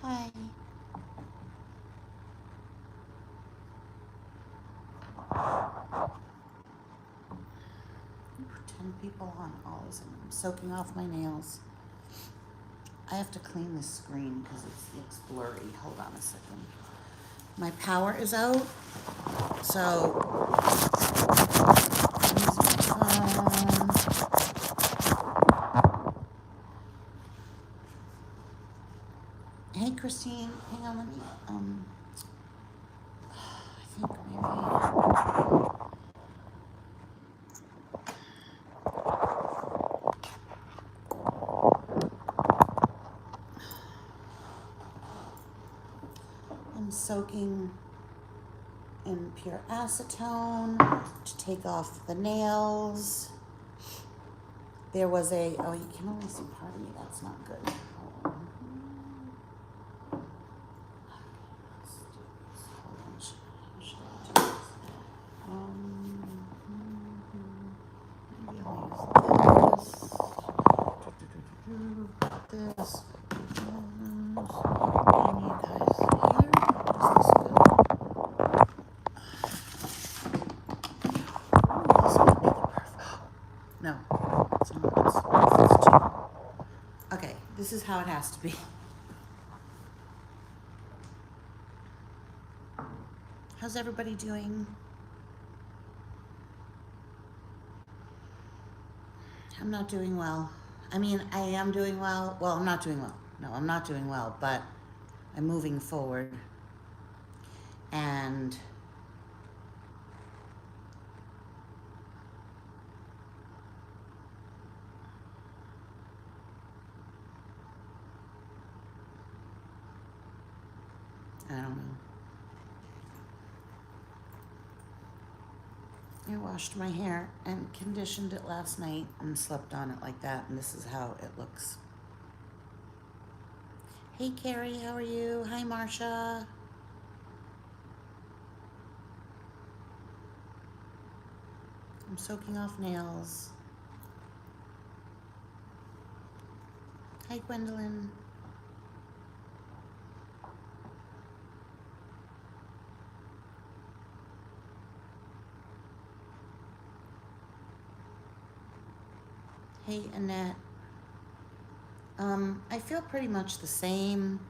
Hi. 10 people on always, and I'm soaking off my nails. I have to clean this screen because it looks blurry. Hold on a second. My power is out, so I'm using my phone. Hey, Christine, hang on, let me, I think maybe, I'm soaking in pure acetone to take off the nails. There was oh, you can only see part of me, that's not good. Hold on. Let's do this. Hold on, should I do this? Maybe I'll use this. Can you guys hear? Is this good? This might be the perfect. No, it's not. It's too. Okay, this is how it has to be. How's everybody doing? I'm not doing well. I mean, I am doing well. Well, I'm not doing well. No, I'm not doing well, but I'm moving forward. And I don't know. I washed my hair and conditioned it last night and slept on it like that, and this is how it looks. Hey, Carrie, how are you? Hi, Marsha. I'm soaking off nails. Hi, Gwendolyn. Hey, Annette. I feel pretty much the same.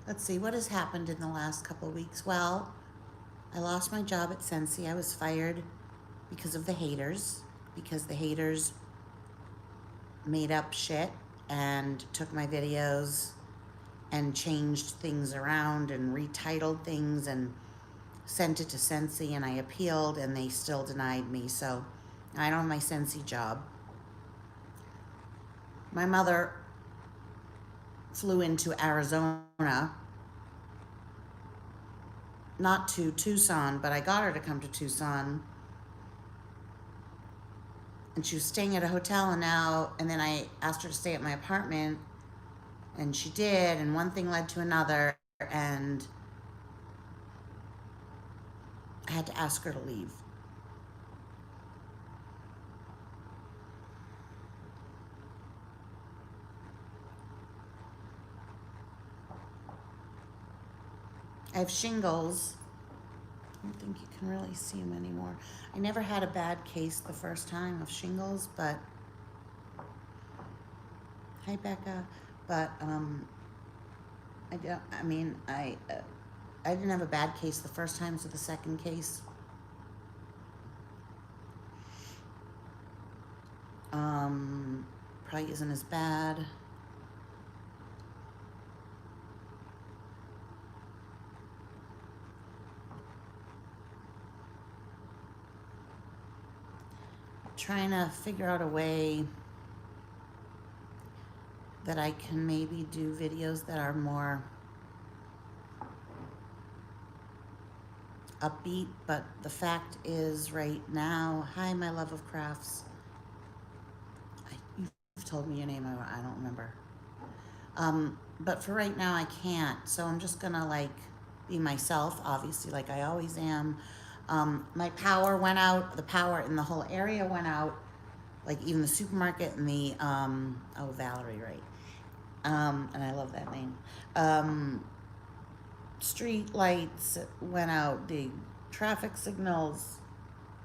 Let's see, what has happened in the last couple of weeks? Well, I lost my job at ntsy. I was fired because of the haters, because the haters made up shit and took my videos and changed things around and retitled things and sent it to ntsy, and I appealed and they still denied me. So I don't have my ntsy job. My mother flew into Arizona, not to Tucson, but I got her to come to Tucson. And she was staying at a hotel, and then I asked her to stay at my apartment, and she did, and one thing led to another, and I had to ask her to leave. I have shingles. I don't think you can really see them anymore. I never had a bad case the first time of shingles, but hi, Becca. But I don't. I mean, I didn't have a bad case the first time, so the second case, probably isn't as bad. Trying to figure out a way that I can maybe do videos that are more upbeat, but the fact is right now, hi, my love of crafts. You've told me your name, I don't remember. But for right now, I can't, so I'm just gonna like be myself, obviously, like I always am. My power went out, the power in the whole area went out like even the supermarket and the, oh, Valerie, right. And I love that name. Street lights went out, the traffic signals,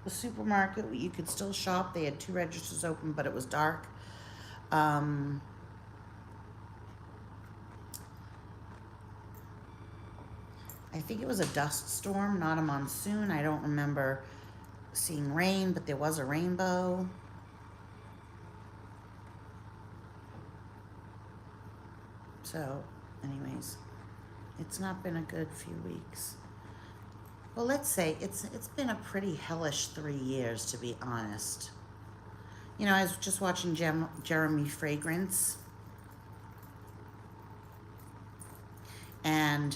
the supermarket, you could still shop. They had 2 registers open, but it was dark. Um, I think it was a dust storm, not a monsoon. I don't remember seeing rain, but there was a rainbow. So, anyways, it's not been a good few weeks. Well, let's say it's been a pretty hellish 3 years, to be honest. You know, I was just watching Jeremy Fragrance, and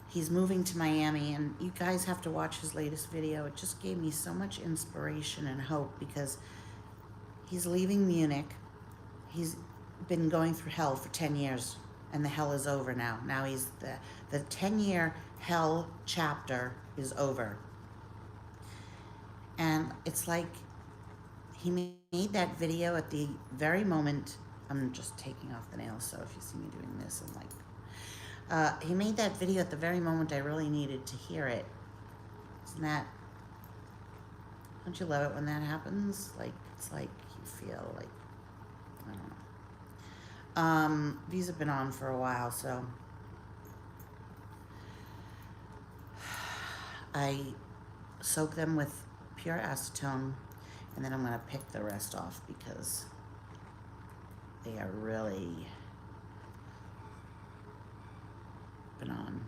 he's moving to Miami, and you guys have to watch his latest video. It just gave me so much inspiration and hope because he's leaving Munich. He's been going through hell for 10 years, and the hell is over now. Now he's the 10-year hell chapter is over. And it's like he made that video at the very moment. I'm just taking off the nails, so if you see me doing this, I'm like, he made that video at the very moment I really needed to hear it. Isn't that, don't you love it when that happens? Like, it's like you feel like, I don't know. These have been on for a while, so I soak them with pure acetone, and then I'm going to pick the rest off because they are really been on.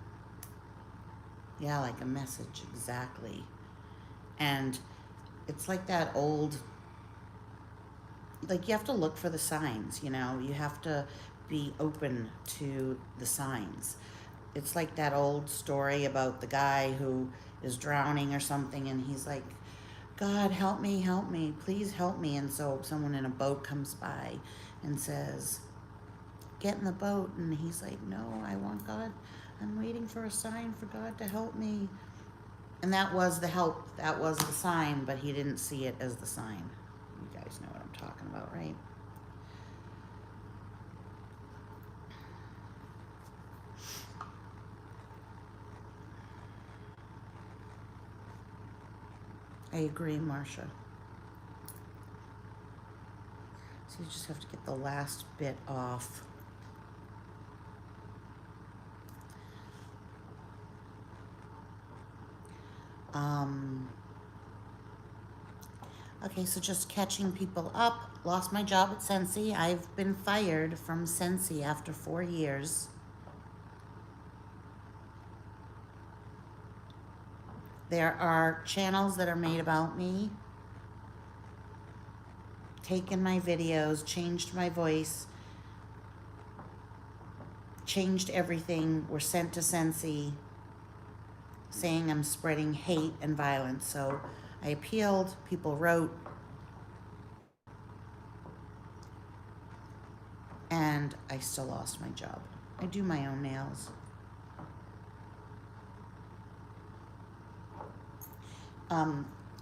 Yeah, like a message, exactly. And it's like that old, like you have to look for the signs, you know, you have to be open to the signs. It's like that old story about the guy who is drowning or something, and he's like, God, help me, please help me. And so someone in a boat comes by and says, get in the boat. And he's like, no, I want God. I'm waiting for a sign for God to help me. And that was the help. That was the sign, but he didn't see it as the sign. You guys know what I'm talking about, right? I agree, Marcia. So you just have to get the last bit off. Okay, so just catching people up. Lost my job at Scentsy. I've been fired from Scentsy after 4 years. There are channels that are made about me, taken my videos, changed my voice, changed everything, were sent to Scentsy saying I'm spreading hate and violence. So I appealed, people wrote, and I still lost my job. I do my own nails.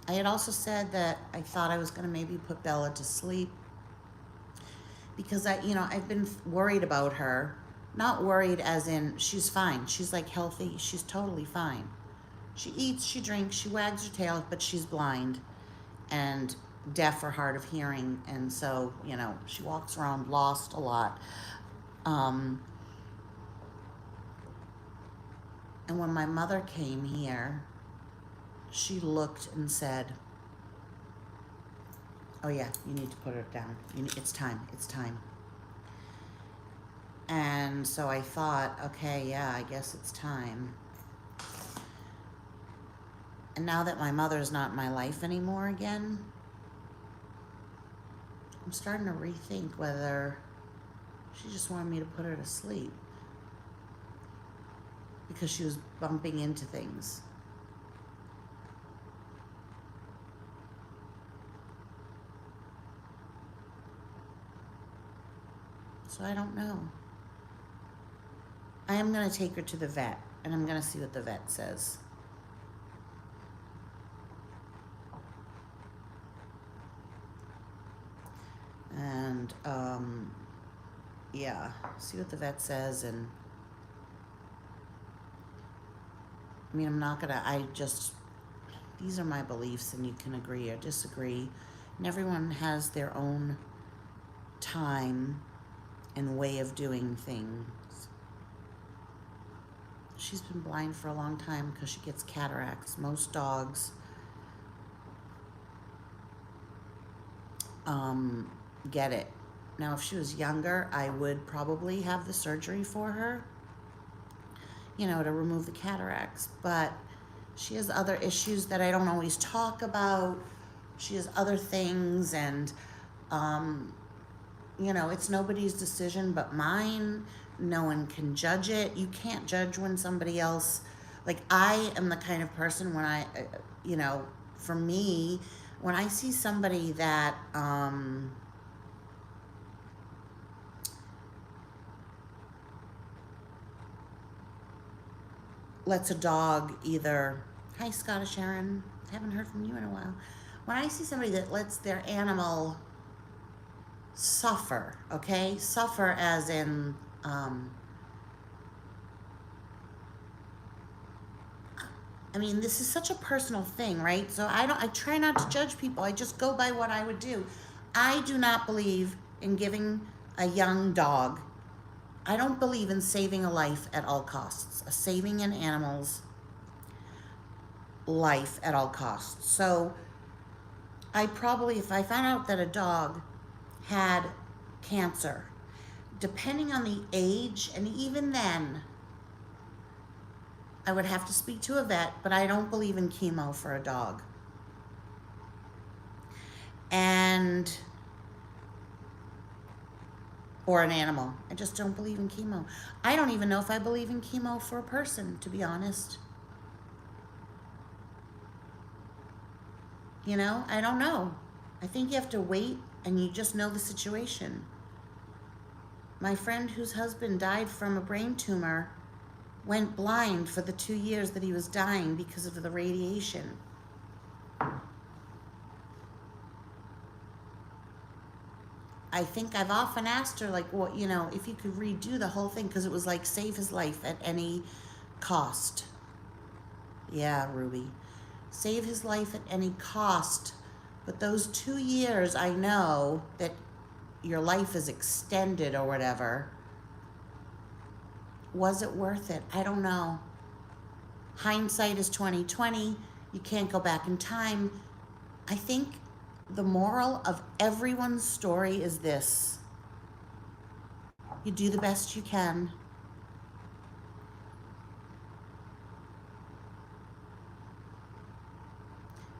I had also said that I thought I was going to maybe put Bella to sleep because I've been worried about her. Not worried as in she's fine. She's like healthy. She's totally fine. She eats, she drinks, she wags her tail, but she's blind and deaf or hard of hearing. And so, she walks around lost a lot. And when my mother came here, she looked and said, oh yeah, you need to put her down. It's time. And so I thought, okay, yeah, I guess it's time. And now that my mother's not in my life anymore again, I'm starting to rethink whether she just wanted me to put her to sleep because she was bumping into things. So I don't know. I am going to take her to the vet, and I'm going to see what the vet says. yeah, see what the vet says. And I mean, I'm not gonna, I just, these are my beliefs, and you can agree or disagree. And everyone has their own time and way of doing things. She's been blind for a long time because she gets cataracts. Most dogs get it. Now, if she was younger, I would probably have the surgery for her, to remove the cataracts. But she has other issues that I don't always talk about. She has other things, and, it's nobody's decision but mine. No one can judge it. You can't judge when somebody else, like, I am the kind of person when for me, when I see somebody that, lets a dog either, hi Scottish Aaron, haven't heard from you in a while. When I see somebody that lets their animal suffer, okay? Suffer as in, I mean, this is such a personal thing, right? So I try not to judge people. I just go by what I would do. I do not believe in giving a young dog, I don't believe in saving a life at all costs, saving an animal's life at all costs. So I probably, if I found out that a dog had cancer, depending on the age, and even then, I would have to speak to a vet, but I don't believe in chemo for a dog. Or an animal. I just don't believe in chemo. I don't even know if I believe in chemo for a person, to be honest. I don't know. I think you have to wait and you just know the situation. My friend whose husband died from a brain tumor went blind for the 2 years that he was dying because of the radiation. I think I've often asked her, like, well, if you could redo the whole thing, because it was like save his life at any cost. Yeah, Ruby. Save his life at any cost. But those 2 years, I know that your life is extended or whatever. Was it worth it? I don't know. Hindsight is 20/20. You can't go back in time. I think the moral of everyone's story is this: you do the best you can.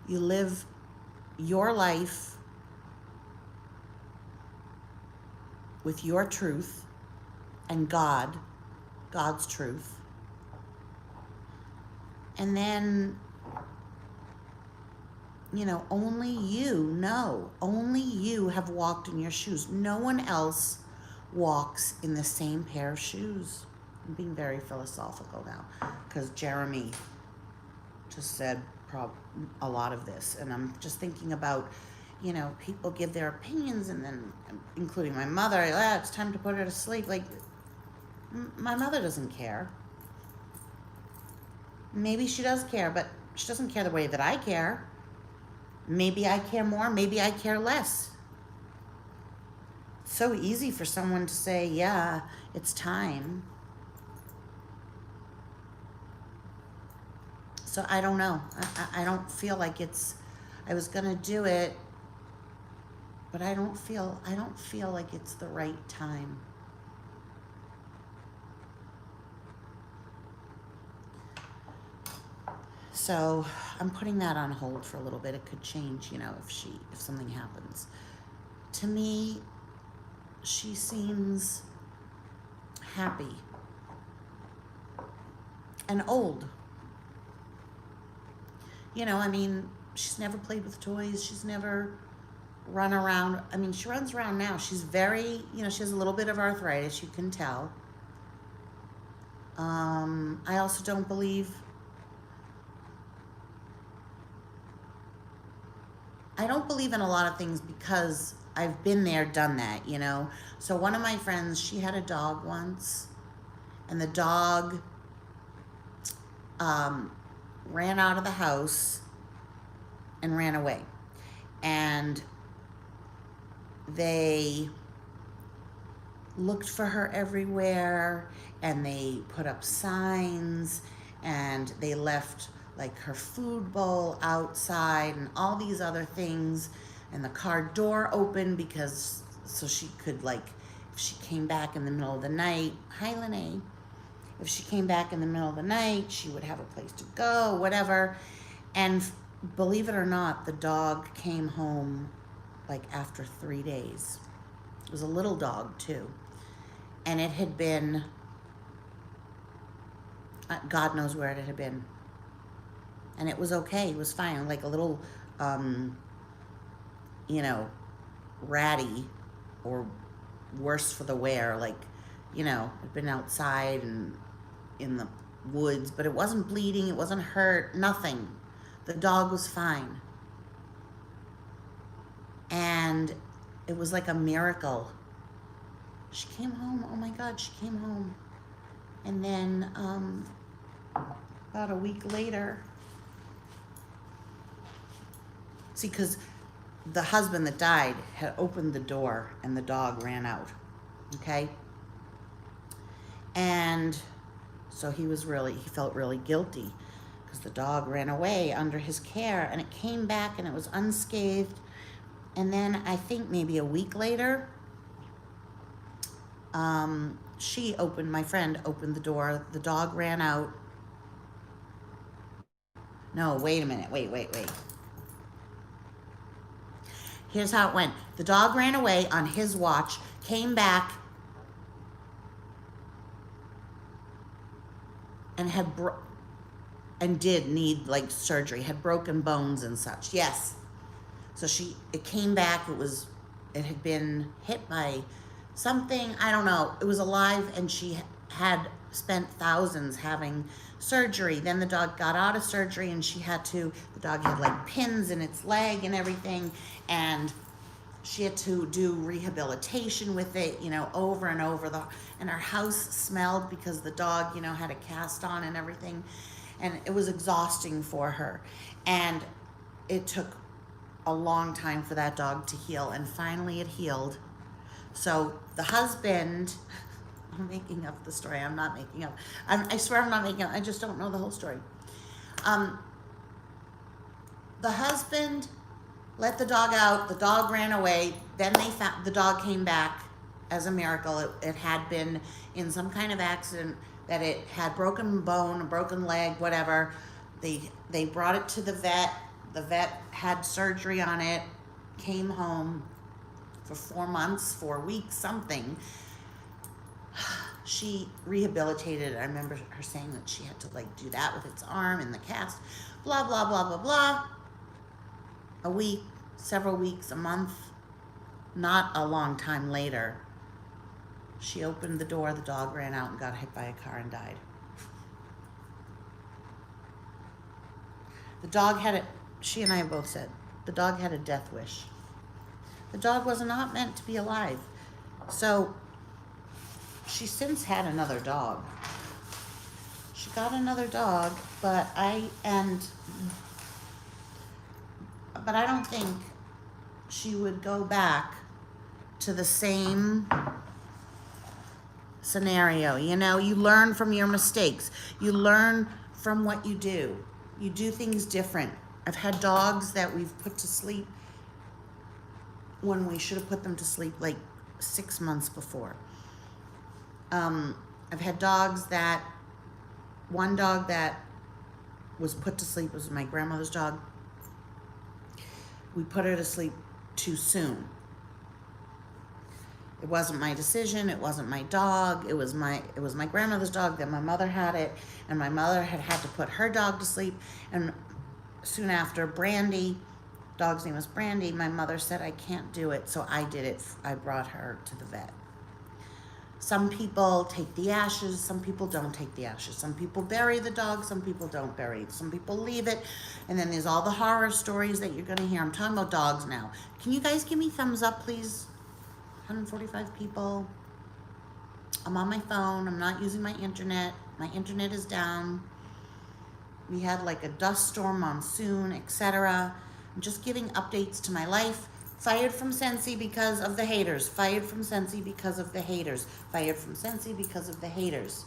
You live your life with your truth and God's truth. And then, only only you have walked in your shoes. No one else walks in the same pair of shoes. I'm being very philosophical now because Jeremy just said a lot of this, and I'm just thinking about, people give their opinions, and then including my mother, it's time to put her to sleep. Like, my mother doesn't care. Maybe she does care, but she doesn't care the way that I care. Maybe I care more, maybe I care less. It's so easy for someone to say, yeah, it's time. So I don't know. I don't feel like I was gonna do it, but I don't feel like it's the right time. So I'm putting that on hold for a little bit. It could change, if something happens. To me, she seems happy and old. She's never played with toys. She's never run around. She runs around now. She's very, she has a little bit of arthritis, you can tell. I also don't believe, I don't believe in a lot of things because I've been there, done that, you know. So one of my friends, she had a dog once, and the dog ran out of the house and ran away. And they looked for her everywhere, and they put up signs, and they left like her food bowl outside and all these other things, and the car door open because so she could, like, if she came back in the middle of the night, hi Lene, if she came back in the middle of the night, she would have a place to go, whatever. And believe it or not, the dog came home like after 3 days. It was a little dog too. And it had been, God knows where it had been. And it was okay, it was fine, like a little, you know, ratty, or worse for the wear, like, you know, had been outside and in the woods, but it wasn't bleeding, it wasn't hurt, nothing. The dog was fine. And it was like a miracle. She came home, oh my God, she came home. And then about a week later, see, because the husband that died had opened the door and the dog ran out, okay? And so he felt really guilty because the dog ran away under his care, and it came back and it was unscathed. And then I think maybe a week later, my friend opened the door, the dog ran out. No, wait a minute, wait. Here's how it went. The dog ran away on his watch, came back, and did need like surgery, had broken bones and such. Yes. So it came back, it had been hit by something, I don't know. It was alive, and she had spent thousands having surgery. Then the dog got out of surgery, and the dog had like pins in its leg and everything, and she had to do rehabilitation with it, you know, over and over. And her house smelled because the dog, you know, had a cast on and everything, and it was exhausting for her. And it took a long time for that dog to heal, and finally it healed. So the husband, I'm making up the story, I'm not making up. I swear I'm not making up, I just don't know the whole story. The husband let the dog out, the dog ran away, then the dog came back as a miracle. It had been in some kind of accident, that it had broken bone, a broken leg, whatever. They brought it to the vet had surgery on it, came home for 4 months, 4 weeks, something. She rehabilitated. I remember her saying that she had to like do that with its arm in the cast, blah, blah, blah, blah, blah. A week, several weeks, a month, not a long time later, she opened the door, the dog ran out and got hit by a car and died. The dog she and I have both said, the dog had a death wish. The dog was not meant to be alive. So she since had another dog. She got another dog, but I don't think she would go back to the same scenario. You know, you learn from your mistakes. You learn from what you do. You do things different. I've had dogs that we've put to sleep when we should have put them to sleep like 6 months before. I've had one dog that was put to sleep was my grandmother's dog. We put her to sleep too soon. It wasn't my decision. It wasn't my dog. It was my grandmother's dog. Then my mother had it, and my mother had to put her dog to sleep. And soon after, Brandy, dog's name was Brandy, my mother said I can't do it, so I did it. I brought her to the vet. Some people take the ashes, some people don't take the ashes. Some people bury the dog, some people don't bury it. Some people leave it. And then there's all the horror stories that you're gonna hear. I'm talking about dogs now. Can you guys give me thumbs up, please? 145 people. I'm on my phone, I'm not using my internet. My internet is down. We had like a dust storm, monsoon, etc. I'm just giving updates to my life. Fired from Scentsy because of the haters. Fired from Scentsy because of the haters. Fired from Scentsy because of the haters.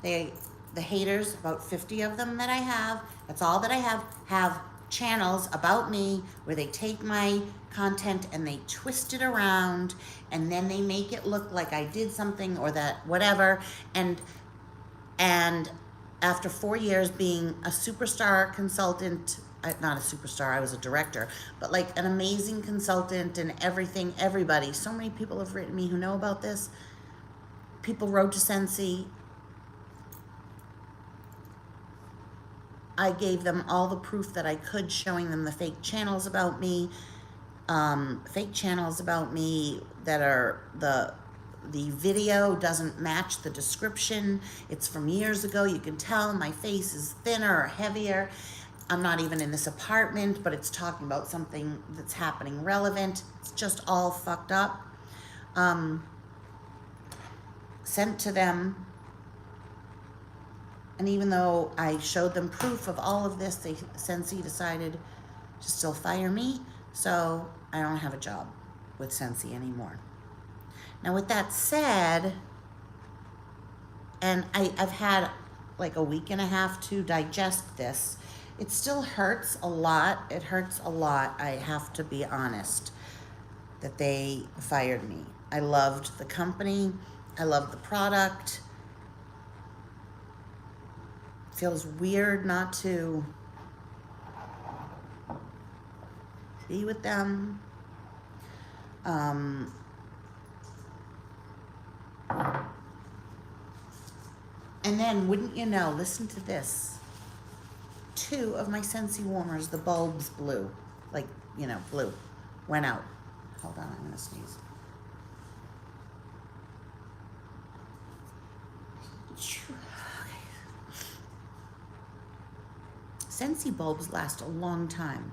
The haters, about 50 of them that I have, that's all that I have channels about me where they take my content and they twist it around and then they make it look like I did something or that whatever. And after 4 years being a superstar consultant, not a superstar, I was a director, but like an amazing consultant and everything, everybody, so many people have written me who know about this. People wrote to Scentsy. I gave them all the proof that I could, showing them the fake channels about me that are the video doesn't match the description. It's from years ago. You can tell my face is thinner or heavier. I'm not even in this apartment, but it's talking about something that's happening relevant. It's just all fucked up. Sent to them. And even though I showed them proof of all of this, Scentsy decided to still fire me. So I don't have a job with Scentsy anymore. Now with that said, and I've had like a week and a half to digest this, it still hurts a lot. It hurts a lot, I have to be honest, that they fired me. I loved the company. I loved the product. Feels weird not to be with them. And then, wouldn't you know, listen to this. 2 of my Scentsy warmers, the bulbs blew. Like, you know, blew. Went out. Hold on, I'm gonna sneeze. Scentsy bulbs last a long time.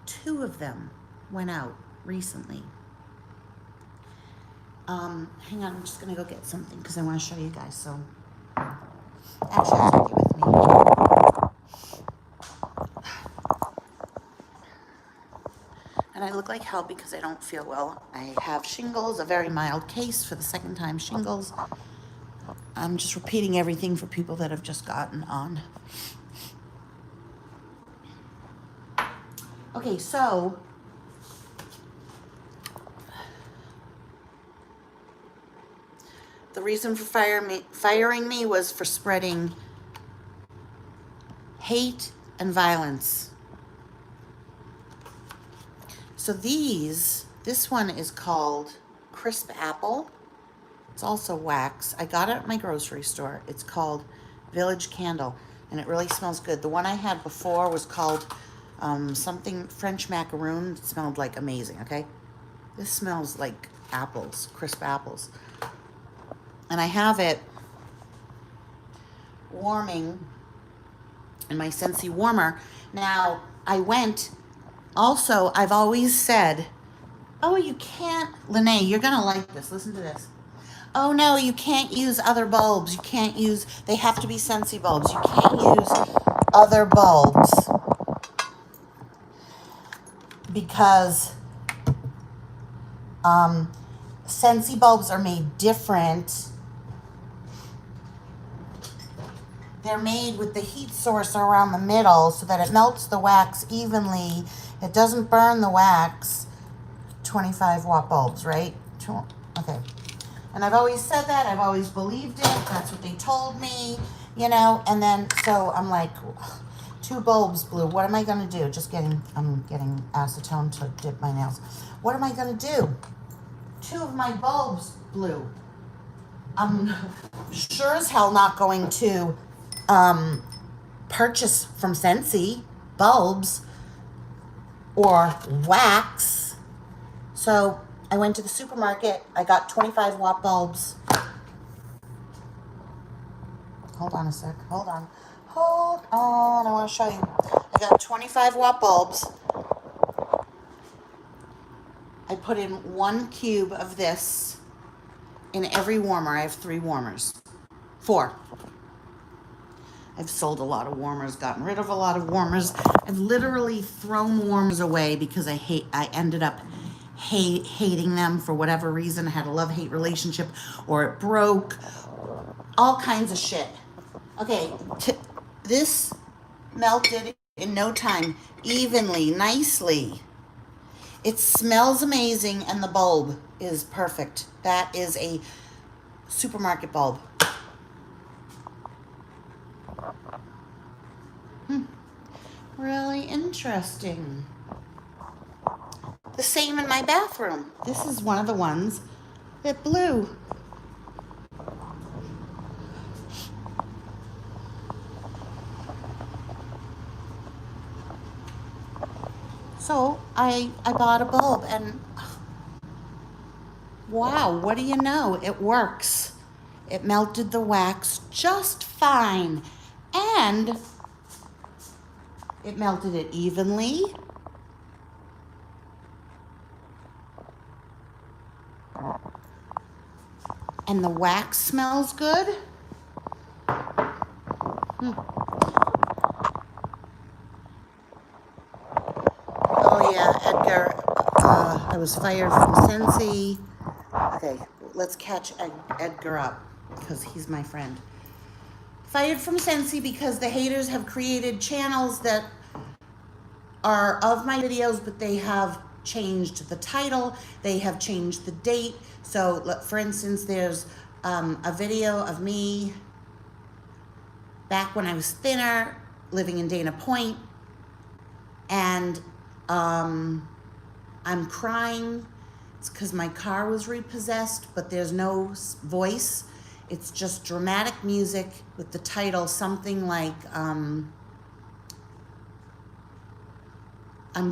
2 of them went out recently. Hang on, I'm just gonna go get something because I want to show you guys. So, actually, I'll take it with me. And I look like hell because I don't feel well. I have shingles, a very mild case for the 2nd time shingles. I'm just repeating everything for people that have just gotten on. Okay, so the reason for firing me was for spreading hate and violence. So this one is called Crisp Apple. It's also wax. I got it at my grocery store. It's called Village Candle, and it really smells good. The one I had before was called something French macaroon. It smelled like amazing, okay? This smells like apples, crisp apples. And I have it warming in my Scentsy warmer. Now, I've always said, oh, you can't, Lene, you're gonna like this, listen to this. Oh no, you can't use other bulbs. They have to be Scentsy bulbs. You can't use other bulbs because Scentsy bulbs are made different. They're made with the heat source around the middle so that it melts the wax evenly. It doesn't burn the wax. 25 watt bulbs, right? Okay. And I've always said that. I've always believed it. That's what they told me, you know. And then, so I'm like, 2 bulbs blew. What am I going to do? I'm getting acetone to dip my nails. What am I going to do? 2 of my bulbs blew. I'm sure as hell not going to purchase from Scentsy bulbs or wax. So I went to the supermarket. I got 25 watt bulbs. Hold on a sec. Hold on. Hold on. I want to show you. I got 25 watt bulbs. I put in 1 cube of this in every warmer. I have 3 warmers. 4. I've sold a lot of warmers, gotten rid of a lot of warmers. I've literally thrown warmers away because I ended up hating them for whatever reason. I had a love-hate relationship, or it broke, all kinds of shit. Okay, this melted in no time, evenly, nicely. It smells amazing, and the bulb is perfect. That is a supermarket bulb. Really interesting. The same in my bathroom. This is one of the ones that blew. So I bought a bulb, and wow, what do you know? It works. It melted the wax just fine, and it melted it evenly. And the wax smells good. Oh yeah, Edgar, I was fired from Scentsy. Okay, let's catch Edgar up, because he's my friend. Fired from Scentsy because the haters have created channels that are of my videos, but they have changed the title, they have changed the date. So for instance, there's a video of me back when I was thinner, living in Dana Point, and I'm crying. It's because my car was repossessed, but there's no voice. It's just dramatic music with the title something like, I'm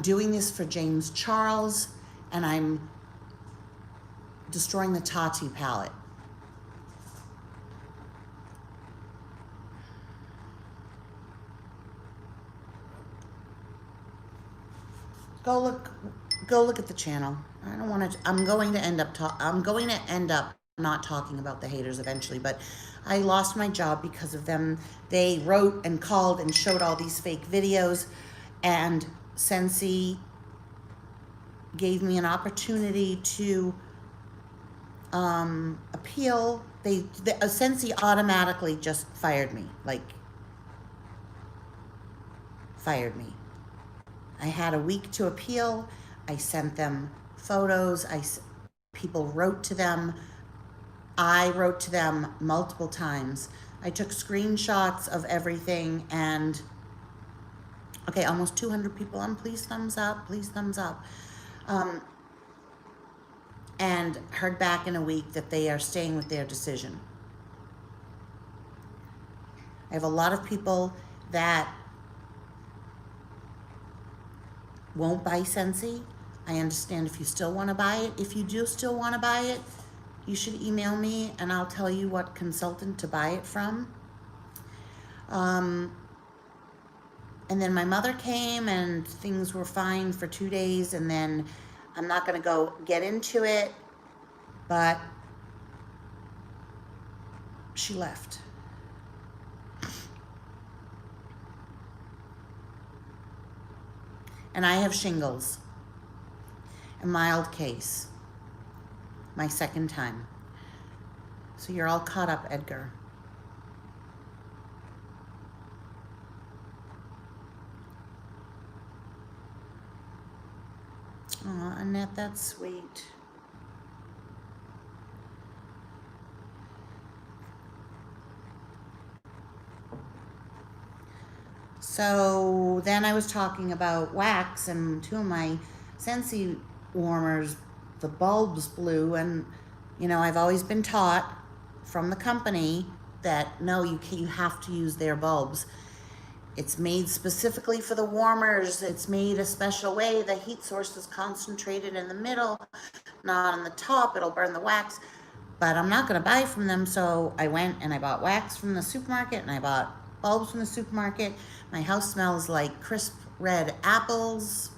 doing this for James Charles, and I'm destroying the Tati palette. Go look at the channel. I don't want to. I'm going to end up not talking about the haters eventually, but I lost my job because of them. They wrote and called and showed all these fake videos, and Scentsy gave me an opportunity to appeal. Scentsy automatically just fired me, fired me. I had a week to appeal. I sent them photos. People wrote to them. I wrote to them multiple times. I took screenshots of everything, and okay, almost 200 people on please thumbs up, please thumbs up. And heard back in a week that they are staying with their decision. I have a lot of people that won't buy Scentsy. I understand if you still want to buy it. If you do still want to buy it, you should email me and I'll tell you what consultant to buy it from. And then my mother came and things were fine for 2 days, and then I'm not going to get into it, but she left. And I have shingles, a mild case, my second time. So you're all caught up, Edgar. Aw, Annette, that's sweet. So then I was talking about wax, and 2 of my Scentsy warmers, the bulbs blew, and you know, I've always been taught from the company that no, you have to use their bulbs. It's made specifically for the warmers. It's made a special way. The heat source is concentrated in the middle, not on the top. It'll burn the wax. But I'm not going to buy from them, so I went and I bought wax from the supermarket and I bought bulbs from the supermarket. My house smells like crisp red apples.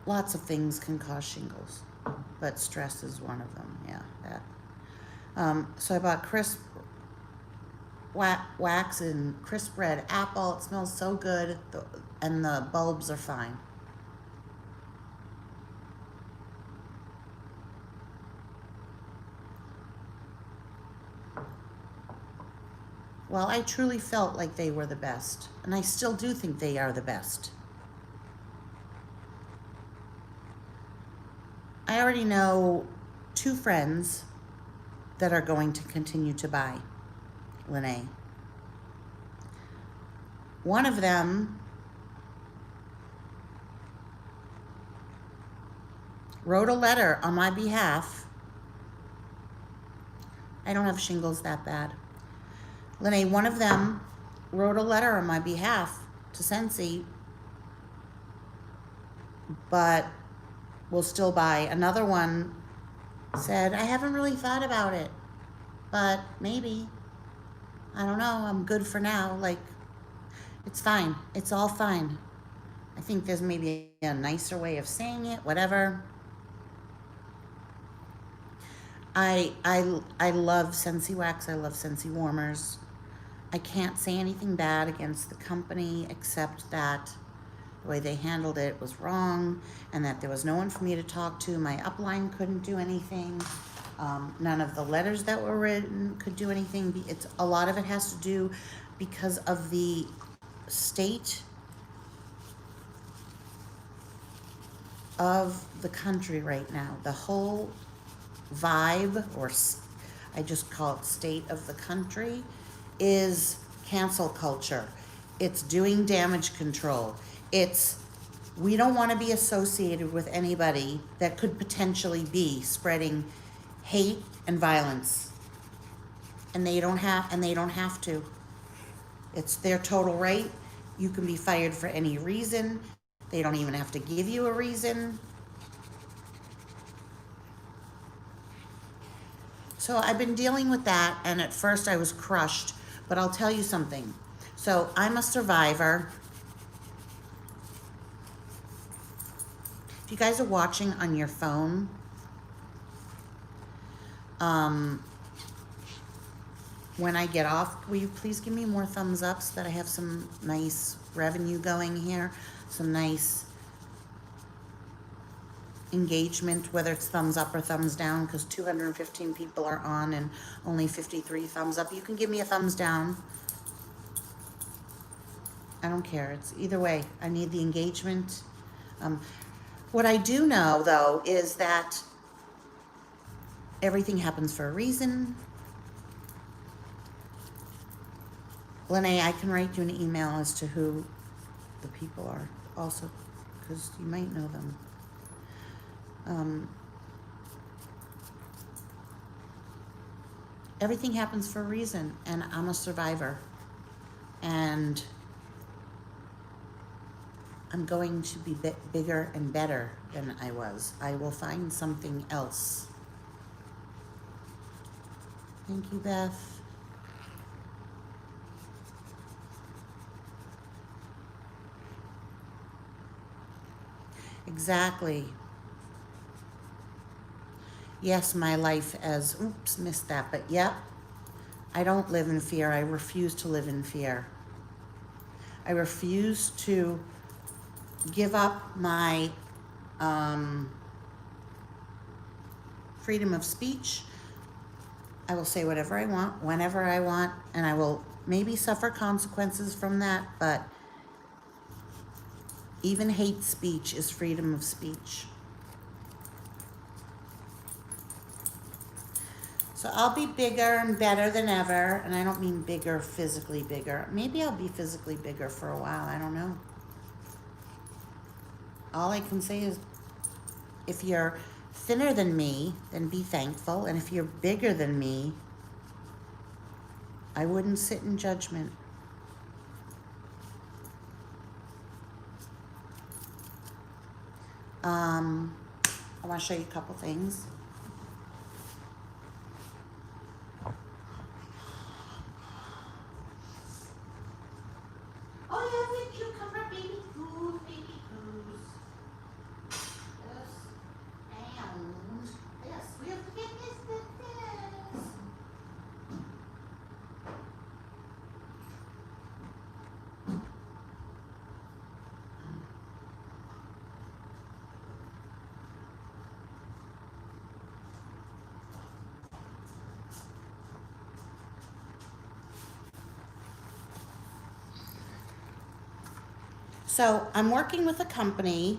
Lots of things can cause shingles, but stress is one of them. Yeah, that. So I bought crisp wax and crisp red apple. It smells so good, and the bulbs are fine. Well, I truly felt like they were the best, and I still do think they are the best. I already know 2 friends that are going to continue to buy Lene. One of them wrote a letter on my behalf. I don't have shingles that bad. Lene, one of them wrote a letter on my behalf to Scentsy, but will still buy. Another one said, I haven't really thought about it, but maybe. I don't know. I'm good for now. Like, it's fine. It's all fine. I think there's maybe a nicer way of saying it, whatever. I love Scentsy wax. I love Scentsy warmers. I can't say anything bad against the company except that the way they handled it was wrong, and that there was no one for me to talk to. My upline couldn't do anything. None of the letters that were written could do anything. A lot of it has to do because of the state of the country right now. The whole vibe, or I just call it state of the country, is cancel culture. It's doing damage control. We don't want to be associated with anybody that could potentially be spreading hate and violence. And they don't have to. It's their total right. You can be fired for any reason. They don't even have to give you a reason. So I've been dealing with that, and at first I was crushed, but I'll tell you something. So I'm a survivor. If you guys are watching on your phone, when I get off, will you please give me more thumbs up so that I have some nice revenue going here, some nice engagement, whether it's thumbs up or thumbs down, because 215 people are on and only 53 thumbs up. You can give me a thumbs down. I don't care. It's either way. I need the engagement. What I do know, though, is that everything happens for a reason. Lene, I can write you an email as to who the people are also, because you might know them. Everything happens for a reason, and I'm a survivor. And I'm going to be bigger and better than I was. I will find something else. Thank you, Beth. Exactly. Yes, my life as, oops, missed that, but yep. I don't live in fear. I refuse to live in fear. I refuse to give up my freedom of speech. I will say whatever I want, whenever I want, and I will maybe suffer consequences from that, but even hate speech is freedom of speech. So I'll be bigger and better than ever, and I don't mean bigger, physically bigger. Maybe I'll be physically bigger for a while, I don't know. All I can say is, if you're thinner than me, then be thankful, and if you're bigger than me, I wouldn't sit in judgment. I want to show you a couple things. Oh, yeah, the cucumber baby goose, baby goose. Yes. And, yes, we have to get this. So I'm working with a company.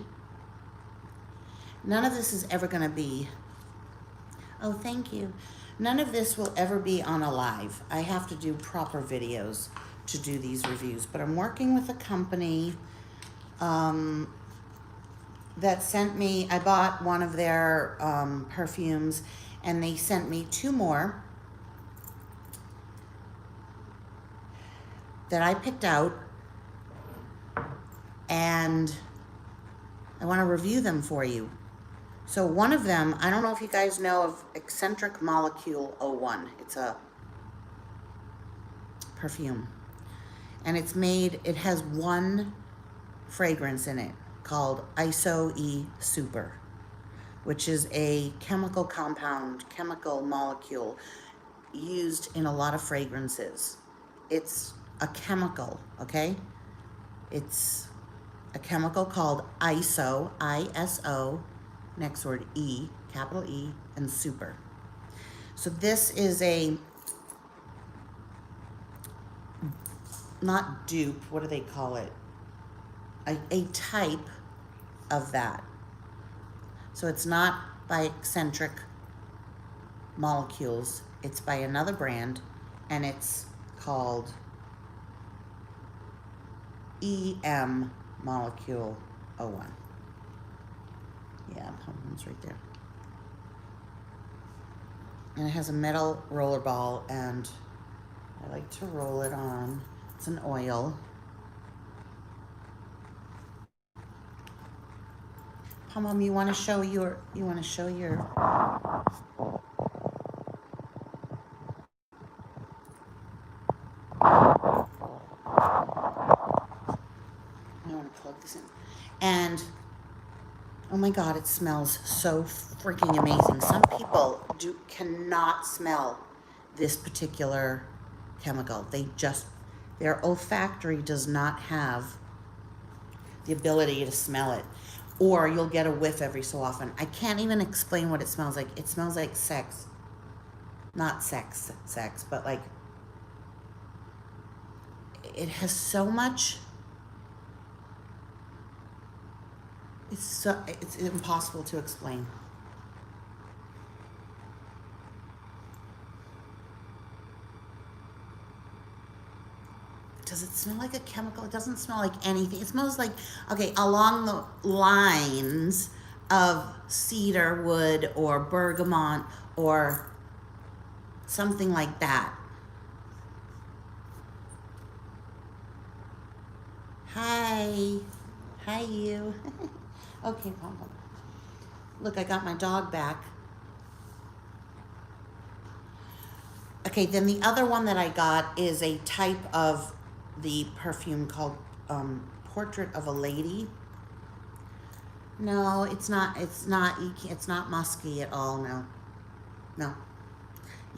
None of this is ever going to be, oh, thank you. None of this will ever be on a live. I have to do proper videos to do these reviews. But I'm working with a company that sent me, I bought one of their perfumes, and they sent me 2 more that I picked out, and I want to review them for you. So one of them, I don't know if you guys know of Eccentric Molecule 01. It's a perfume. And it's made, it has one fragrance in it called ISO-E Super, which is a chemical compound, chemical molecule used in a lot of fragrances. It's a chemical, okay? It's a chemical called ISO, I-S-O, next word E, capital E, and super. So this is a, not dupe, what do they call it? A type of that. So it's not by Eccentric Molecules, it's by another brand, and it's called EM Molecule 01. Yeah, pumpkin's right there. And it has a metal roller ball, and I like to roll it on. It's an oil. Pom, you want to show your, you want to show your, I want to plug this in. And oh my God, it smells so freaking amazing. Some people cannot smell this particular chemical. They just, their olfactory does not have the ability to smell it. Or you'll get a whiff every so often. I can't even explain what it smells like. It smells like sex. Not sex, but like, it has so much, it's impossible to explain. Does it smell like a chemical? It doesn't smell like anything. It smells like, okay, along the lines of cedar wood or bergamot or something like that. Hi. Hi, you. Okay, Pom. Look, I got my dog back. Okay, then the other one that I got is a type of the perfume called Portrait of a Lady. No, it's not musky at all, no. No.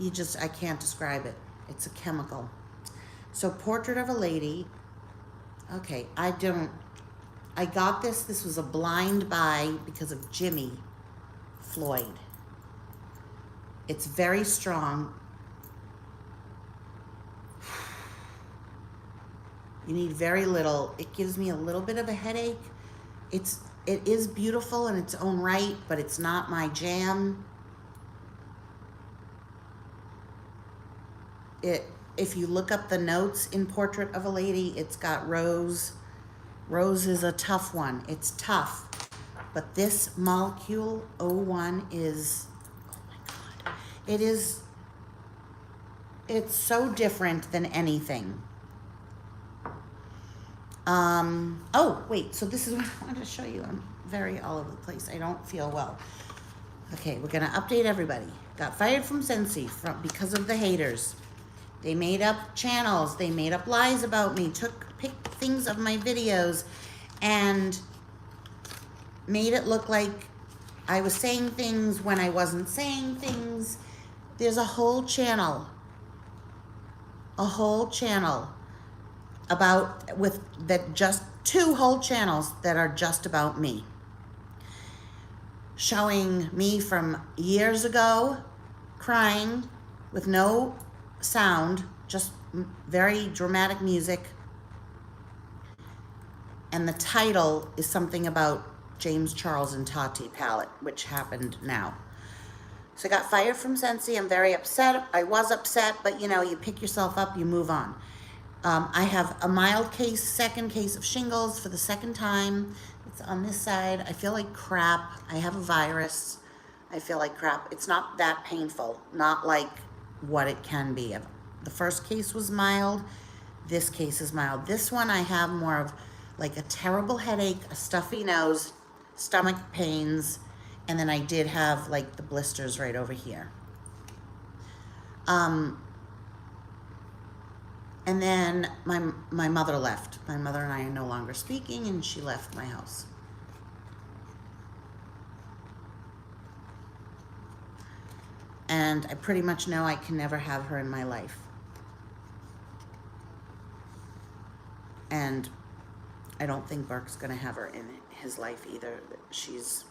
I can't describe it. It's a chemical. So Portrait of a Lady, okay, I got this was a blind buy because of Jimmy Floyd. It's very strong. You need very little. It gives me a little bit of a headache. It is beautiful in its own right, but it's not my jam. If you look up the notes in Portrait of a Lady, it's got rose. Rose is a tough one. It's tough. But this Molecule 01 is, oh my God, it is It's so different than anything. Oh, wait, so this is what I wanted to show you. I'm very all over the place. I don't feel well. Okay, we're gonna update everybody. Got fired from Scentsy because of the haters. They made up channels, they made up lies about me, picked things of my videos and made it look like I was saying things when I wasn't saying things. There's a whole channel about with that just 2 whole channels that are just about me, showing me from years ago crying with no sound, just very dramatic music, and the title is something about James Charles and Tati palette, which happened now. So I got fired from Scentsy. I'm very upset. I was upset, but you know, you pick yourself up, you move on. I have a mild case, second case of shingles for the second time. It's on this side. I feel like crap. I have a virus. I feel like crap. It's not that painful, not like what it can be. The first case was mild. This case is mild. This one I have more of like a terrible headache, a stuffy nose, stomach pains, and then I did have like the blisters right over here. And then my mother left. My mother and I are no longer speaking, and she left my house. And I pretty much know I can never have her in my life. And I don't think Burke's gonna have her in his life either. She's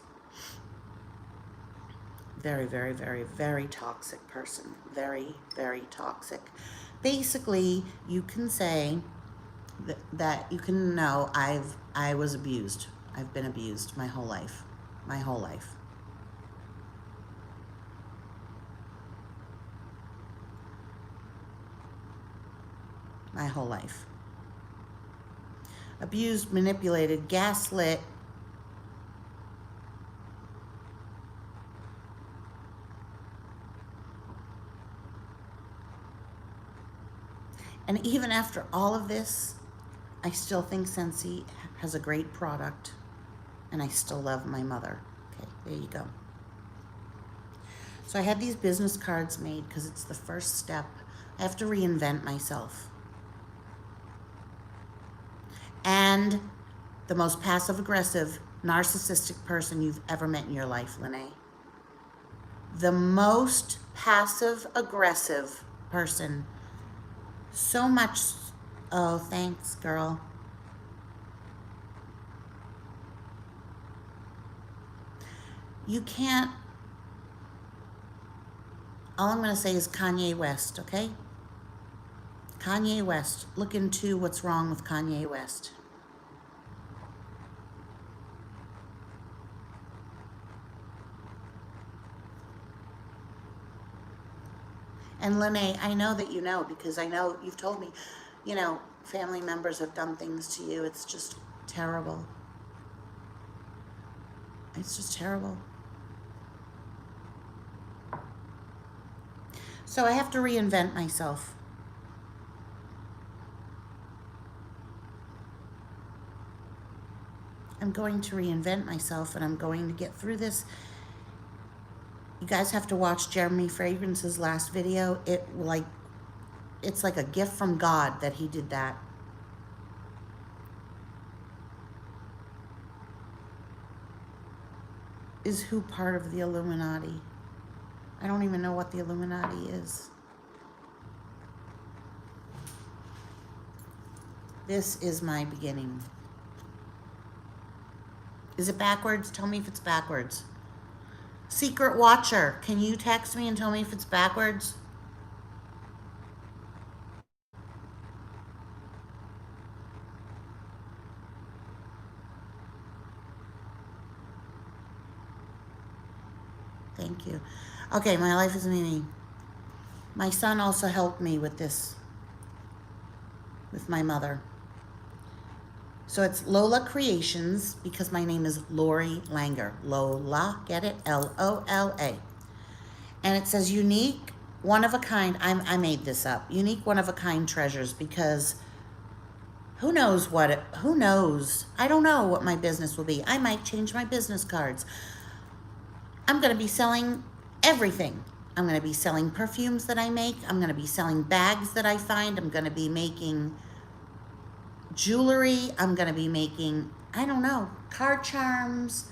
very, very, very, very toxic person. Very, very toxic. Basically, you can say that you can know I was abused. I've been abused my whole life. My whole life. My whole life. Abused, manipulated, gaslit. And even after all of this, I still think Scentsy has a great product, and I still love my mother. Okay, there you go. So I had these business cards made because it's the first step. I have to reinvent myself. And the most passive-aggressive, narcissistic person you've ever met in your life, Lene. The most passive-aggressive person. So much, oh, thanks, girl. You can't, all I'm going to say is Kanye West, okay? Kanye West. Look into what's wrong with Kanye West. And Lene, I know that you know, because I know you've told me, you know, family members have done things to you. It's just terrible. It's just terrible. So I have to reinvent myself. I'm going to reinvent myself, and I'm going to get through this. You guys have to watch Jeremy Fragrance's last video. It's like a gift from God that he did that. Is who part of the Illuminati? I don't even know what the Illuminati is. This is my beginning. Is it backwards? Tell me if it's backwards. Secret Watcher, can you text me and tell me if it's backwards? Thank you. Okay, my life is meaning. My son also helped me with this, with my mother. So it's Lola Creations, because my name is Lori Langer. Lola, get it? Lola. And it says unique one of a kind. I made this up. Unique one of a kind treasures, because who knows who knows? I don't know what my business will be. I might change my business cards. I'm going to be selling everything. I'm going to be selling perfumes that I make. I'm going to be selling bags that I find. I'm going to be making jewelry. I'm going to be making, I don't know, card charms.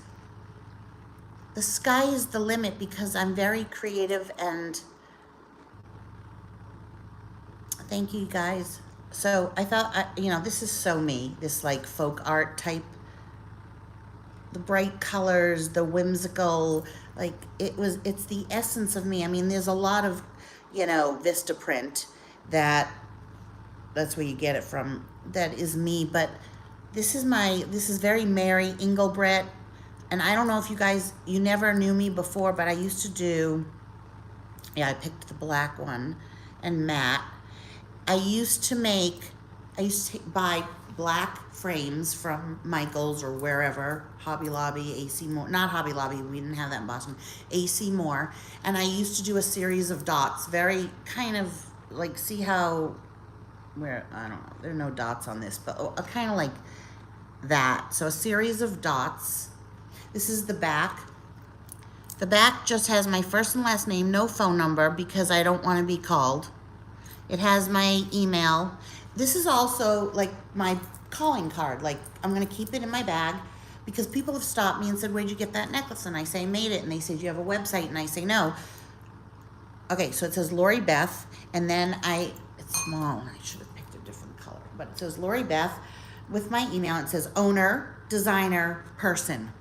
The sky is the limit, because I'm very creative, and thank you guys. So I thought, this is so me, this like folk art type, the bright colors, the whimsical, like it's the essence of me. I mean, there's a lot of, Vistaprint that's where you get it from. That is me, but this is very Mary Engelbrett. And I don't know if you never knew me before, but I used to do, I picked the black one and matte. I used to buy black frames from Michael's or wherever, Hobby Lobby, AC Moore, not Hobby Lobby, we didn't have that in Boston, AC Moore. And I used to do a series of dots, very kind of like, see how, I don't know, there are no dots on this, but kind of like that. So a series of dots. This is the back. The back just has my first and last name, no phone number, because I don't want to be called. It has my email. This is also like my calling card. Like, I'm going to keep it in my bag, because people have stopped me and said, where'd you get that necklace? And I say, made it. And they say, do you have a website? And I say, no. Okay, so it says Lori Beth, and then it's small, and I should have picked a different color, but it says Lori Beth with my email. It says owner, designer, person.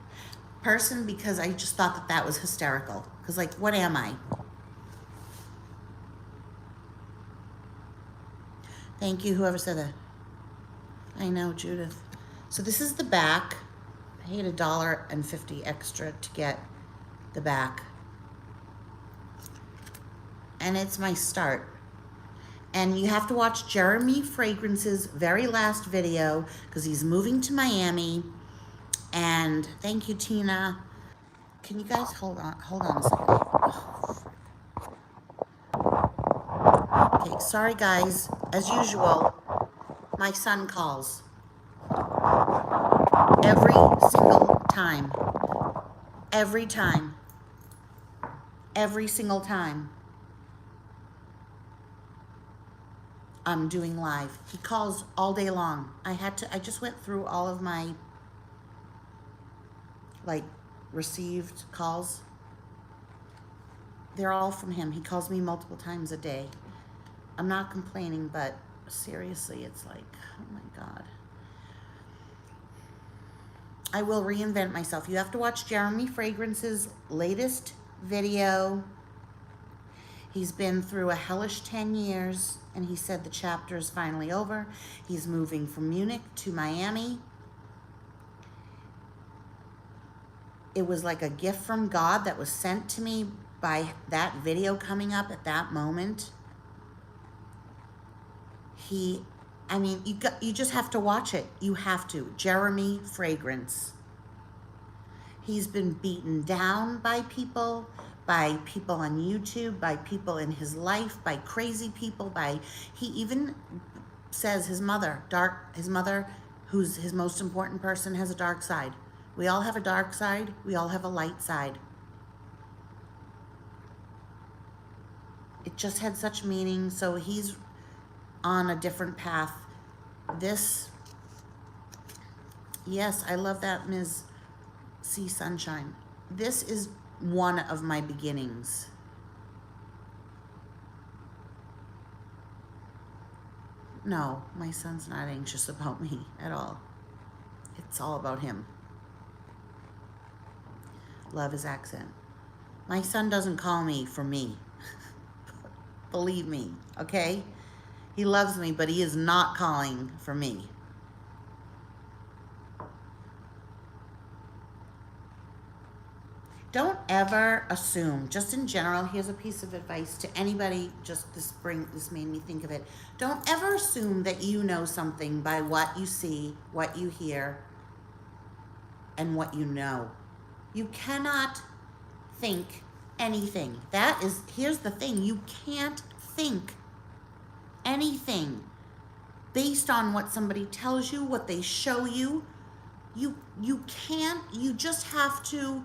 Person, because I just thought that was hysterical. Because, like, what am I? Thank you, whoever said that. I know, Judith. So this is the back. I paid $1.50 extra to get the back. And it's my start. And you have to watch Jeremy Fragrance's very last video, because he's moving to Miami. And thank you, Tina. Can you guys hold on a second? Okay, sorry guys. As usual, my son calls. Every single time. Every time. Every single time I'm doing live. He calls all day long. I just went through all of my, like, received calls. They're all from him. He calls me multiple times a day. I'm not complaining, but seriously, it's like, oh my God. I will reinvent myself. You have to watch Jeremy Fragrance's latest video. He's been through a hellish 10 years, and he said the chapter is finally over. He's moving from Munich to Miami. It was like a gift from God that was sent to me by that video coming up at that moment. You just have to watch it. You have to. Jeremy Fragrance. He's been beaten down by people on YouTube, by people in his life, by crazy people, he even says his mother, who's his most important person, has a dark side. We all have a dark side. We all have a light side. It just had such meaning. So he's on a different path. Yes, I love that, Ms. C. Sunshine. This is one of my beginnings. No, my son's not anxious about me at all. It's all about him. Love his accent. My son doesn't call me for me. Believe me, okay? He loves me, but he is not calling for me. Don't ever assume, just in general, here's a piece of advice to anybody, just this made me think of it. Don't ever assume that you know something by what you see, what you hear, and what you know. You cannot think anything. Here's the thing, you can't think anything based on what somebody tells you, what they show you. You can't, you just have to,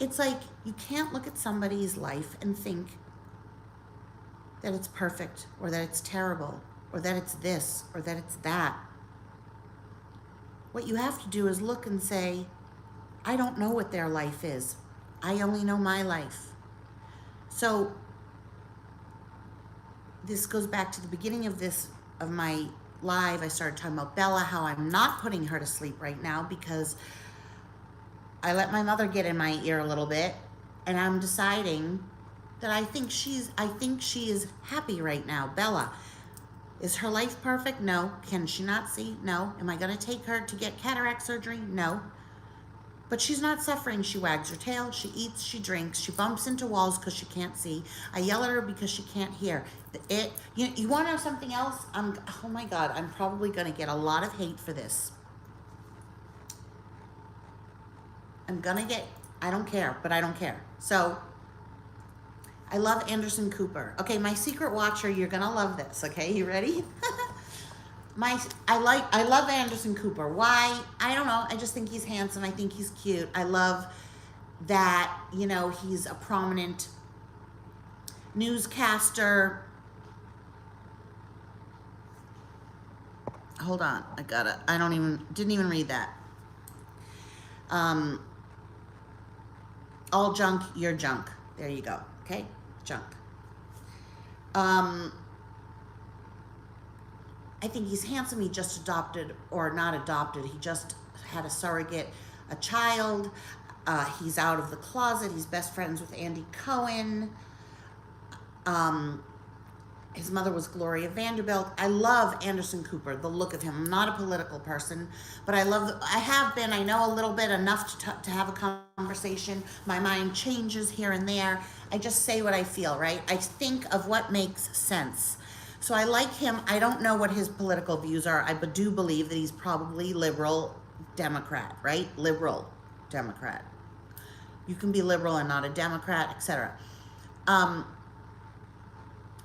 it's like you can't look at somebody's life and think that it's perfect or that it's terrible or that it's this or that it's that. What you have to do is look and say, I don't know what their life is. I only know my life. So this goes back to the beginning of my live. I started talking about Bella, how I'm not putting her to sleep right now because I let my mother get in my ear a little bit, and I'm deciding that I think she is happy right now. Bella, is her life perfect? No. Can she not see? No. Am I going to take her to get cataract surgery? No. But she's not suffering. She wags her tail, she eats, she drinks, she bumps into walls because she can't see. I yell at her because she can't hear. You want to know something else? Oh my God, I'm probably going to get a lot of hate for this. I don't care, but I don't care. So, I love Anderson Cooper. Okay, my secret watcher, you're going to love this, okay? You ready? I love Anderson Cooper. Why? I don't know. I just think he's handsome. I think he's cute. I love that, he's a prominent newscaster. Hold on. Didn't even read that. All junk, you're junk. There you go. Okay? Junk. I think he's handsome. He just adopted, or not adopted, he just had a surrogate, a child. He's out of the closet. He's best friends with Andy Cohen. His mother was Gloria Vanderbilt. I love Anderson Cooper, the look of him. I'm not a political person, but I know a little bit, enough to have a conversation. My mind changes here and there. I just say what I feel, right? I think of what makes sense. So I like him. I don't know what his political views are. I do believe that he's probably liberal Democrat, right? Liberal Democrat. You can be liberal and not a Democrat, etc.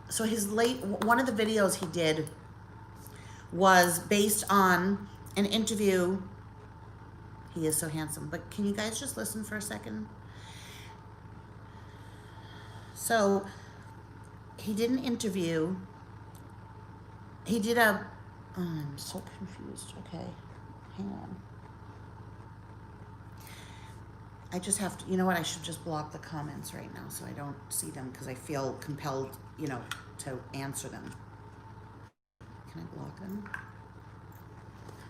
So one of the videos he did was based on an interview. He is so handsome, but can you guys just listen for a second? So he did an interview. I'm so confused. Okay, hang on. I just have to, you know what? I should just block the comments right now so I don't see them because I feel compelled, to answer them. Can I block them?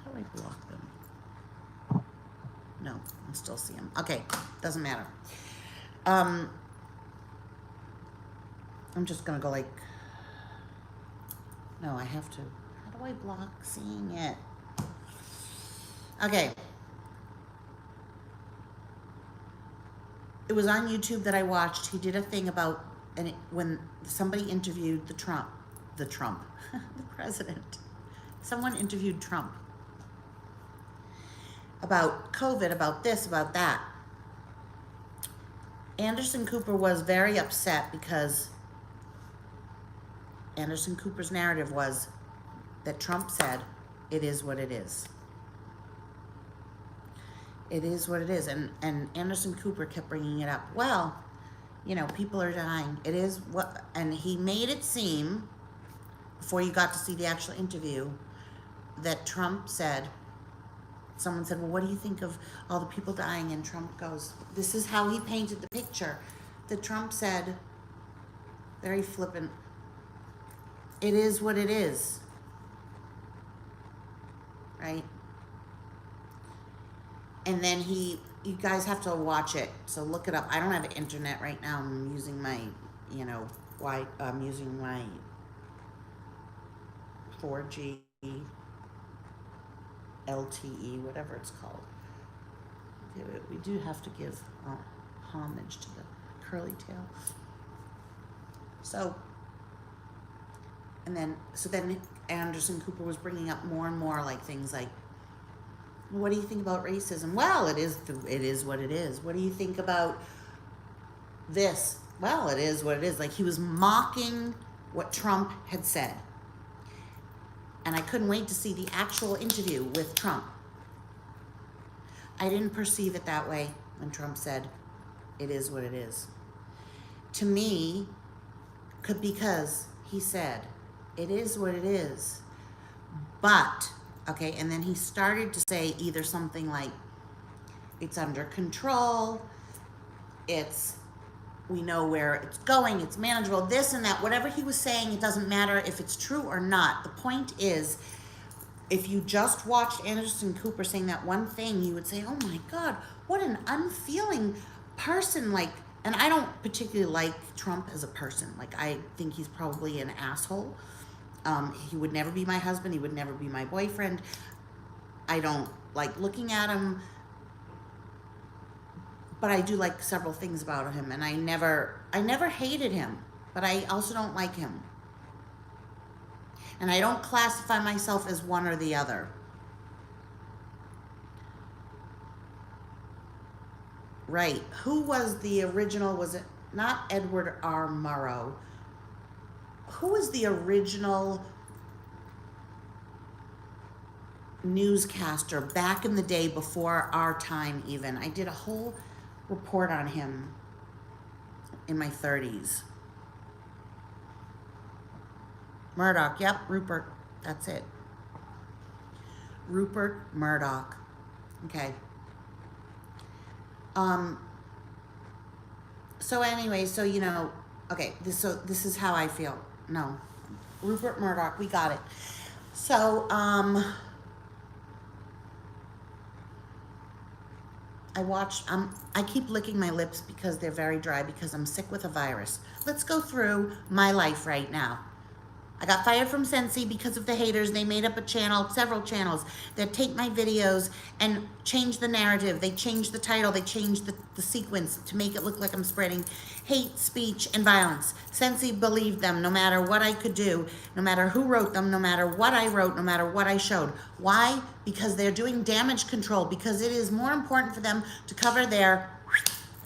How do I block them? No, I still see them. Okay, doesn't matter. I'm just gonna go no, I have to. How do I block seeing it? Okay. It was on YouTube that I watched. He did a thing about when somebody interviewed the president. Someone interviewed Trump about COVID, about this, about that. Anderson Cooper was very upset because Anderson Cooper's narrative was that Trump said, it is what it is. It is what it is. And Anderson Cooper kept bringing it up. Well, people are dying. It is what, and he made it seem, before you got to see the actual interview, that Trump said, someone said, well, what do you think of all the people dying? And Trump goes, this is how he painted the picture. That Trump said, very flippant, it is what it is. Right? And then you guys have to watch it. So look it up. I don't have internet right now. I'm using my, I'm using my 4G, LTE, whatever it's called. We do have to give homage to the curly tail. So then Anderson Cooper was bringing up more and more things like, What do you think about racism? Well, it is what it is. What do you think about this? Well, it is what it is. Like, he was mocking what Trump had said. And I couldn't wait to see the actual interview with Trump. I didn't perceive it that way when Trump said, it is what it is. To me, because he said, it is what it is. But, okay, and then he started to say either something like, it's under control, we know where it's going, it's manageable, this and that, whatever he was saying, it doesn't matter if it's true or not. The point is, if you just watched Anderson Cooper saying that one thing, you would say, oh my God, what an unfeeling person. Like, and I don't particularly like Trump as a person. Like, I think he's probably an asshole. He would never be my husband. He would never be my boyfriend. I don't like looking at him. But I do like several things about him, and I never hated him, but I also don't like him. And I don't classify myself as one or the other. Right. Who was the original? Was it not Edward R. Murrow? Who was the original newscaster back in the day before our time even? I did a whole report on him in my 30s. Murdoch, yep, Rupert, that's it. Rupert Murdoch. Okay. So anyway, so you know, okay, this is how I feel. No. Rupert Murdoch, we got it. So, I keep licking my lips because they're very dry because I'm sick with a virus. Let's go through my life right now. I got fired from Scentsy because of the haters. They made up a channel, several channels, that take my videos and change the narrative. They change the title. They change the sequence to make it look like I'm spreading hate speech and violence. Scentsy believed them no matter what I could do, no matter who wrote them, no matter what I wrote, no matter what I showed. Why? Because they're doing damage control, because it is more important for them to cover their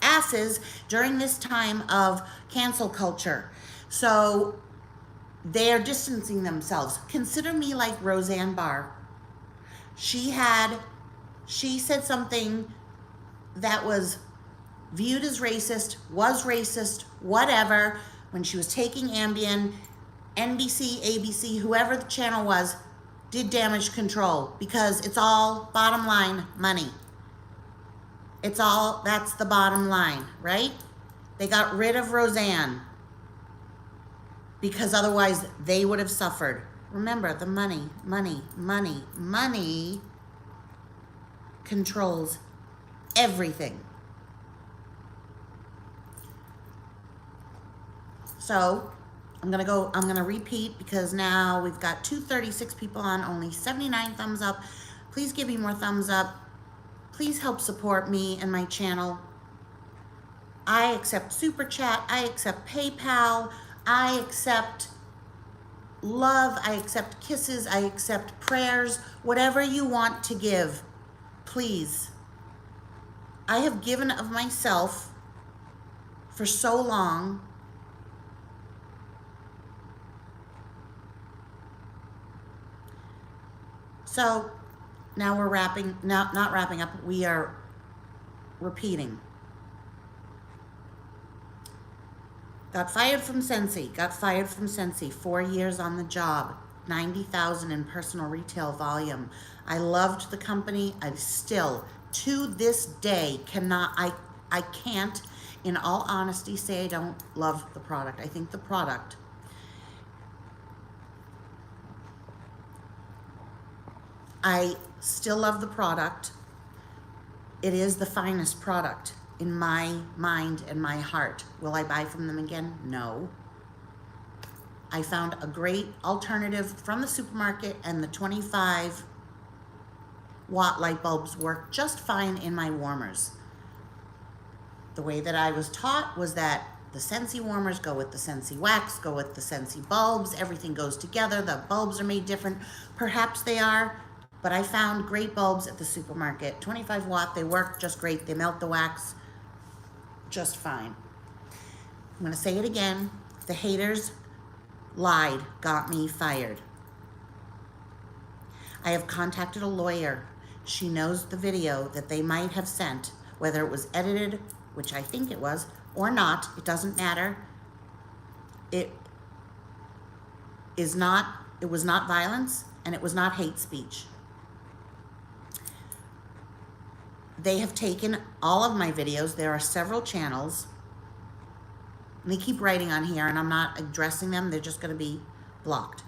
asses during this time of cancel culture. So they're distancing themselves. Consider me like Roseanne Barr. She said something that was viewed as racist, whatever, when she was taking Ambien. NBC, ABC, whoever the channel was, did damage control because it's all bottom line money. That's the bottom line, right? They got rid of Roseanne because otherwise they would have suffered. Remember, the money controls everything. So I'm gonna repeat because now we've got 236 people on, only 79 thumbs up. Please give me more thumbs up. Please help support me and my channel. I accept Super Chat, I accept PayPal, I accept love, I accept kisses, I accept prayers, whatever you want to give, please. I have given of myself for so long. So now we're not wrapping up, we are repeating. Got fired from Scentsy, 4 years on the job, 90,000 in personal retail volume. I loved the company. I still, to this day, I can't, in all honesty, say I don't love the product. I think the product I still love the product. It is the finest product in my mind and my heart. Will I buy from them again? No. I found a great alternative from the supermarket, and the 25 watt light bulbs work just fine in my warmers. The way that I was taught was that the Scentsy warmers go with the Scentsy wax, go with the Scentsy bulbs, everything goes together. The bulbs are made different. Perhaps they are. But I found great bulbs at the supermarket. 25 watt, they work just great. They melt the wax just fine. I'm gonna say it again. The haters lied, got me fired. I have contacted a lawyer. She knows the video that they might have sent, whether it was edited, which I think it was, or not, it doesn't matter. It was not violence, and it was not hate speech. They have taken all of my videos. There are several channels. And they keep writing on here, and I'm not addressing them. They're just going to be blocked.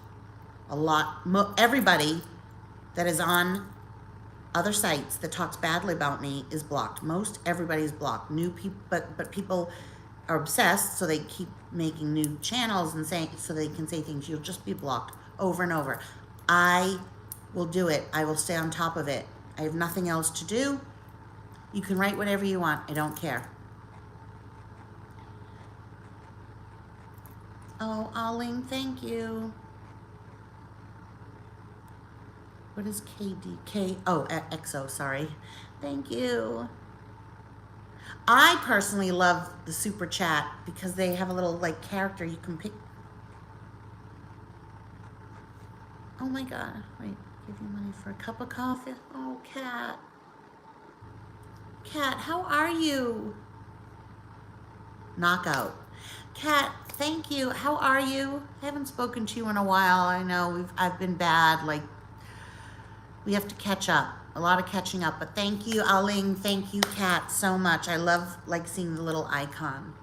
Everybody that is on other sites that talks badly about me is blocked. Most everybody's blocked. New people, but people are obsessed, so they keep making new channels and saying, so they can say things. You'll just be blocked over and over. I will do it. I will stay on top of it. I have nothing else to do. You can write whatever you want. I don't care. Oh, Arlene, thank you. What is KDK? Oh, XO, sorry. Thank you. I personally love the super chat because they have a little like character you can pick. Oh my God, wait, give you money for a cup of coffee? Oh, Cat. Cat, how are you? Knockout. Cat, thank you. How are you? I haven't spoken to you in a while. I know I've been bad. Like, we have to catch up. A lot of catching up. But thank you, Aling. Thank you, Cat, so much. I love like seeing the little icon.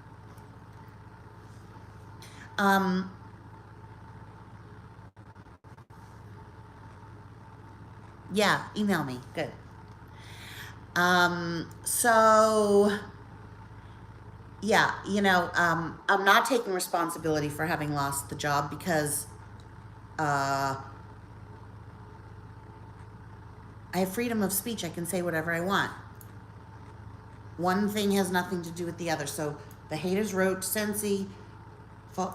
Yeah, email me. Good. So yeah, you know, I'm not taking responsibility for having lost the job because I have freedom of speech. I can say whatever I want. One thing has nothing to do with the other. So the haters wrote Sensi,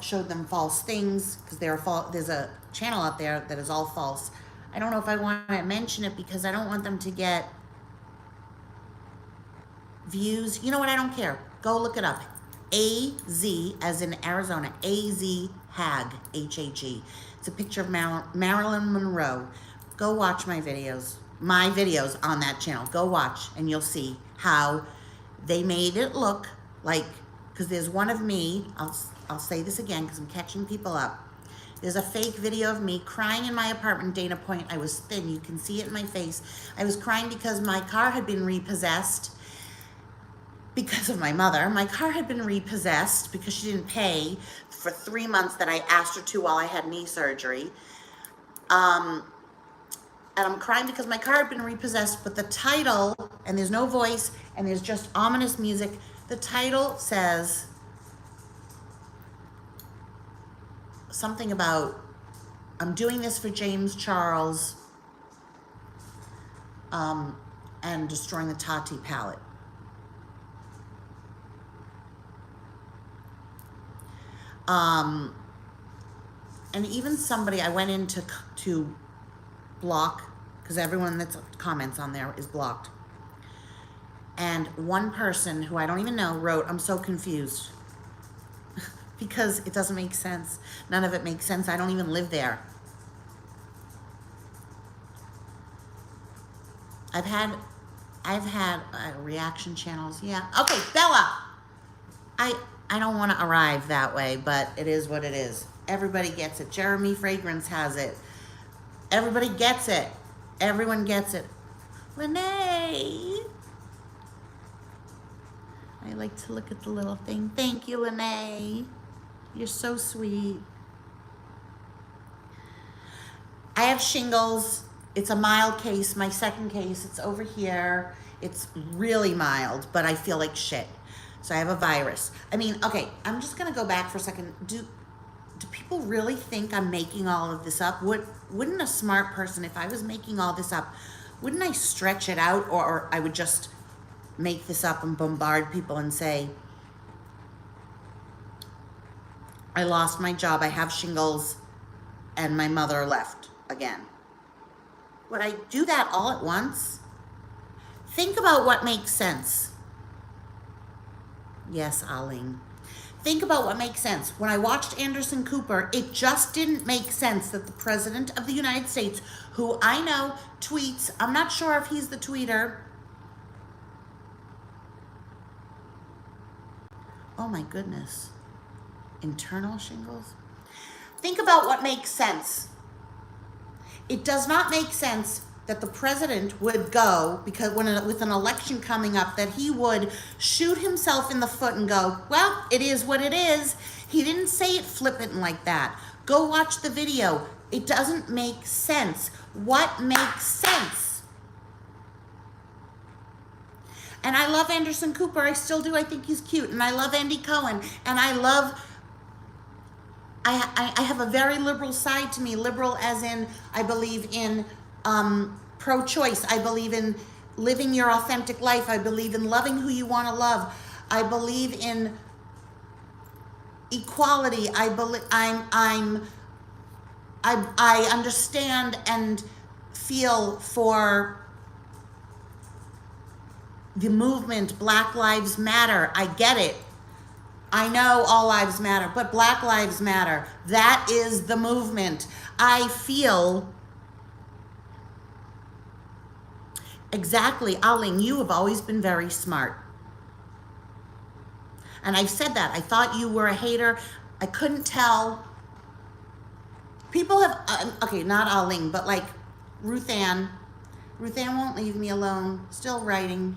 showed them false things because there's a channel out there that is all false. I don't know if I want to mention it because I don't want them to get views. You know what? I don't care. Go look it up. AZ, as in Arizona, AZ Hag, H-A-G. It's a picture of Marilyn Monroe. Go watch my videos on that channel. Go watch and you'll see how they made it look like, because there's one of me, I'll say this again because I'm catching people up. There's a fake video of me crying in my apartment, Dana Point. I was thin. You can see it in my face. I was crying because my car had been repossessed because of my mother. My car had been repossessed because she didn't pay for 3 months that I asked her to while I had knee surgery. And I'm crying because my car had been repossessed, but the title, and there's no voice, and there's just ominous music. The title says something about, I'm doing this for James Charles, and destroying the Tati palette. And even somebody, I went in to block, because everyone that comments on there is blocked. And one person who I don't even know wrote, I'm so confused. Because it doesn't make sense. None of it makes sense. I don't even live there. I've had reaction channels. Yeah. Okay, Bella. I don't want to arrive that way, but it is what it is. Everybody gets it. Jeremy Fragrance has it. Everybody gets it. Everyone gets it. Lene. I like to look at the little thing. Thank you, Lene. You're so sweet. I have shingles. It's a mild case. My second case, it's over here. It's really mild, but I feel like shit. So I have a virus. I mean, okay, I'm just gonna go back for a second. Do people really think I'm making all of this up? Wouldn't a smart person, if I was making all this up, wouldn't I stretch it out, or I would just make this up and bombard people and say, I lost my job, I have shingles, and my mother left again. Would I do that all at once? Think about what makes sense. Yes, Aling. Think about what makes sense. When I watched Anderson Cooper, it just didn't make sense that the President of the United States, who I know tweets, I'm not sure if he's the tweeter. Oh my goodness. Internal shingles? Think about what makes sense. It does not make sense that the president would go, because with an election coming up, that he would shoot himself in the foot and go, well, it is what it is. He didn't say it flippant like that. Go watch the video. It doesn't make sense. What makes sense? And I love Anderson Cooper. I still do. I think he's cute. And I love Andy Cohen. And I have a very liberal side to me. Liberal as in, I believe in pro-choice. I believe in living your authentic life. I believe in loving who you want to love. I believe in equality. I understand and feel for the movement Black Lives Matter. I get it. I know all lives matter, but Black Lives Matter. That is the movement. I feel exactly, Aling, you have always been very smart. And I've said that. I thought you were a hater. I couldn't tell. People have, okay, not Aling, but like Ruth Ann. Ruth Ann won't leave me alone. Still writing.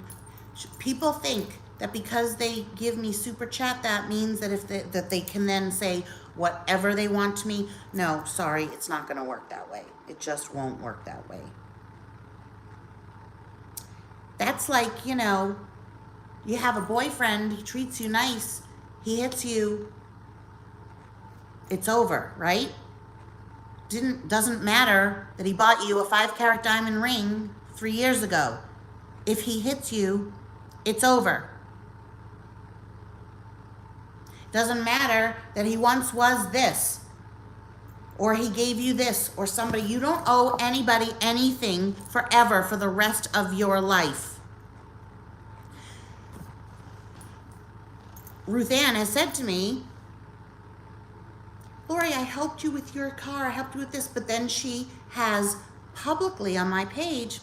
People think that because they give me super chat, that means that that they can then say whatever they want to me. No, sorry, it's not going to work that way. It just won't work that way. That's like, you know, you have a boyfriend, he treats you nice, he hits you, it's over, right? Doesn't matter that he bought you a 5-carat diamond ring 3 years ago. If he hits you, it's over. Doesn't matter that he once was this, or he gave you this, or somebody. You don't owe anybody anything forever for the rest of your life. Ruth Ann has said to me, Lori, I helped you with your car, I helped you with this, but then she has publicly on my page,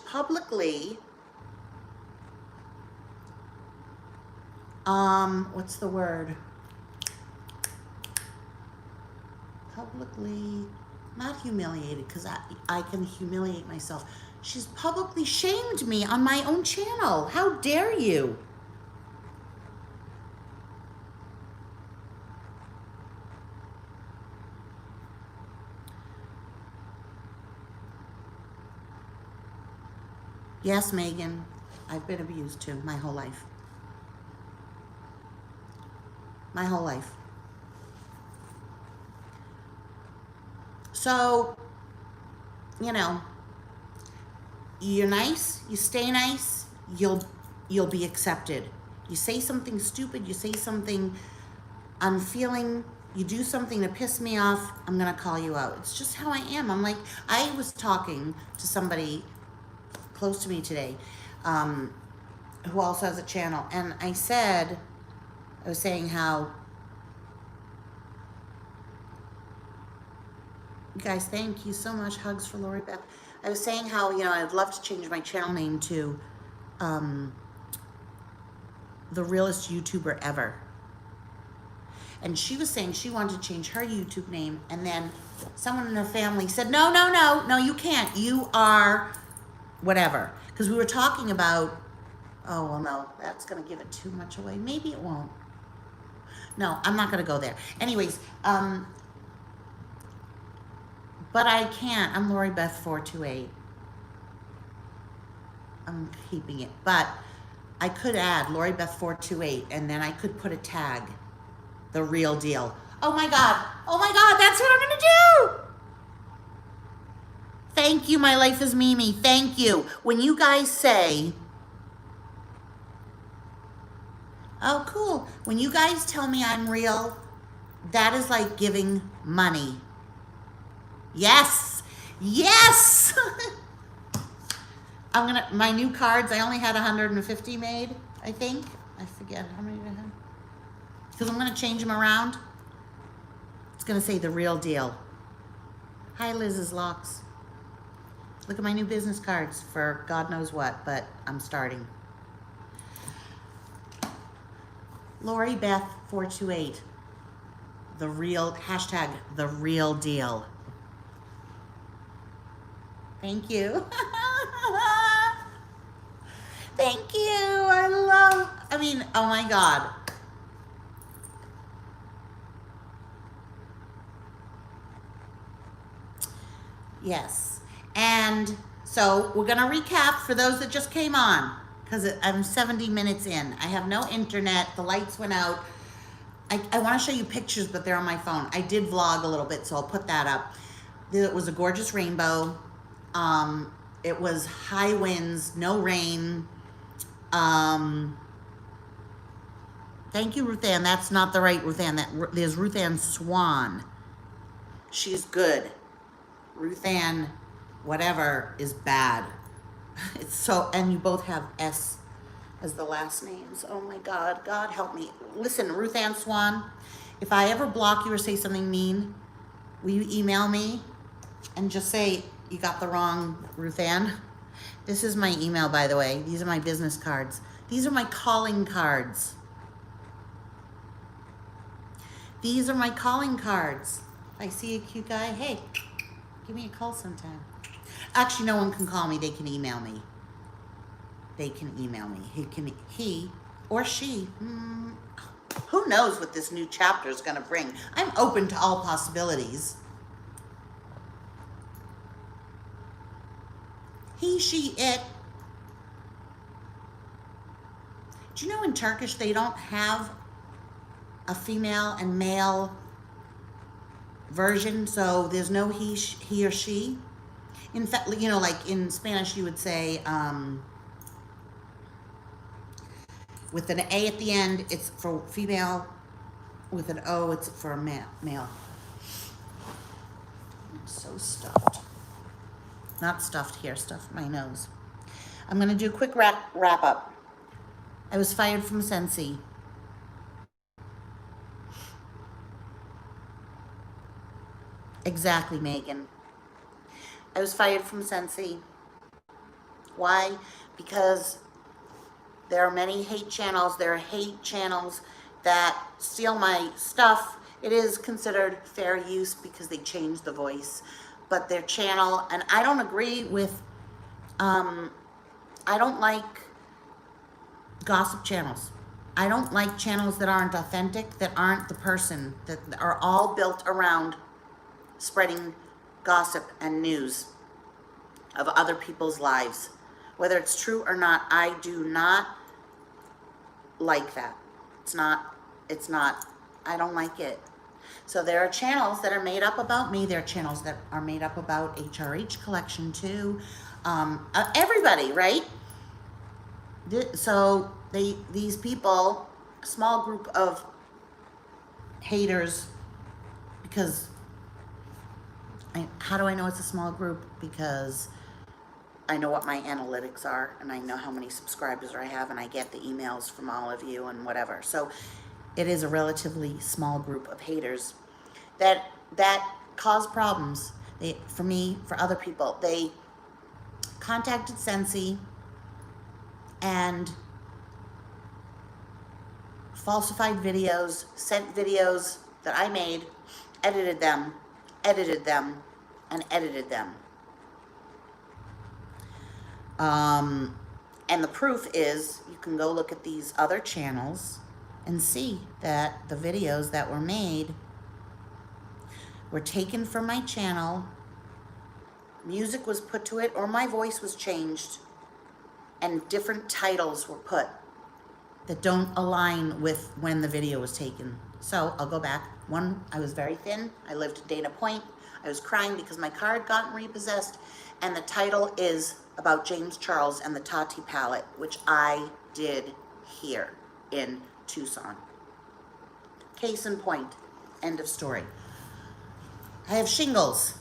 what's the word? Publicly, not humiliated, because I can humiliate myself. She's publicly shamed me on my own channel. How dare you? Yes, Megan, I've been abused too, my whole life. My whole life. So, you know, you're nice, you stay nice, you'll be accepted. You say something stupid, you say something unfeeling, you do something to piss me off, I'm gonna call you out. It's just how I am. I'm like, I was talking to somebody close to me today, who also has a channel, and I was saying how, you guys, thank you so much. Hugs for Lori Beth. I was saying how, you know, I'd love to change my channel name to the realest YouTuber ever. And she was saying she wanted to change her YouTube name, and then someone in her family said, no, you can't. You are whatever. Because we were talking about, oh, well, no, that's going to give it too much away. Maybe it won't. No, I'm not going to go there. Anyways, but I can't. I'm Lori Beth 428. I'm keeping it. But I could add Lori Beth 428, and then I could put a tag, the real deal. Oh my God, that's what I'm going to do. Thank you, my life is Mimi. Thank you. When you guys say, oh, cool. When you guys tell me I'm real, that is like giving money. Yes. Yes. my new cards, I only had 150 made, I think. I forget how many I had. Because I'm gonna change them around. It's gonna say the real deal. Hi, Liz's Locks. Look at my new business cards for God knows what, but I'm starting. Lori Beth 428. The real, hashtag the real deal. Thank you. Thank you. I mean, oh my God. Yes. And so we're going to recap for those that just came on because I'm 70 minutes in. I have no internet. The lights went out. I want to show you pictures, but they're on my phone. I did vlog a little bit, so I'll put that up. It was a gorgeous rainbow. It was high winds, no rain. Thank you, Ruth Ann. That's not the right Ruth Ann. There's Ruth Ann Swan. She's good. Ruth Ann, whatever, is bad. It's so, and you both have S as the last names. Oh my God, God help me. Listen, Ruth Ann Swan, if I ever block you or say something mean, will you email me and just say you got the wrong Ruth Ann? This is my email, by the way. These are my business cards. These are my calling cards. These are my calling cards. If I see a cute guy, hey, give me a call sometime. Actually, no one can call me. They can email me. They can email me. He or she. Who knows what this new chapter is going to bring? I'm open to all possibilities. He, she, it. Do you know in Turkish they don't have a female and male version? So there's no he or she. In fact, you know, like in Spanish, you would say, with an A at the end, it's for female. With an O, it's for a male. I'm so stuffed. Not stuffed here, stuffed my nose. I'm going to do a quick wrap up. I was fired from Scentsy. Exactly, Megan. I was fired from Scentsy. Why? Because there are many hate channels. There are hate channels that steal my stuff. It is considered fair use because they changed the voice. But their channel, and I don't agree with, I don't like gossip channels. I don't like channels that aren't authentic, that aren't the person, that are all built around spreading gossip and news of other people's lives. Whether it's true or not, I do not like that. It's not, I don't like it. So there are channels that are made up about me. There are channels that are made up about HRH collection too. Everybody, right? So these people, a small group of haters, because how do I know it's a small group? Because I know what my analytics are, and I know how many subscribers I have, and I get the emails from all of you and whatever. So it is a relatively small group of haters that cause problems. For me, for other people. They contacted Scentsy and falsified videos, sent videos that I made, edited them, and edited them. And the proof is, you can go look at these other channels and see that the videos that were made were taken from my channel, music was put to it, or my voice was changed, and different titles were put that don't align with when the video was taken. So I'll go back. One, I was very thin. I lived at Dana Point. I was crying because my car had gotten repossessed, and the title is about James Charles and the Tati palette, which I did here in Tucson. Case in point, end of story. I have shingles.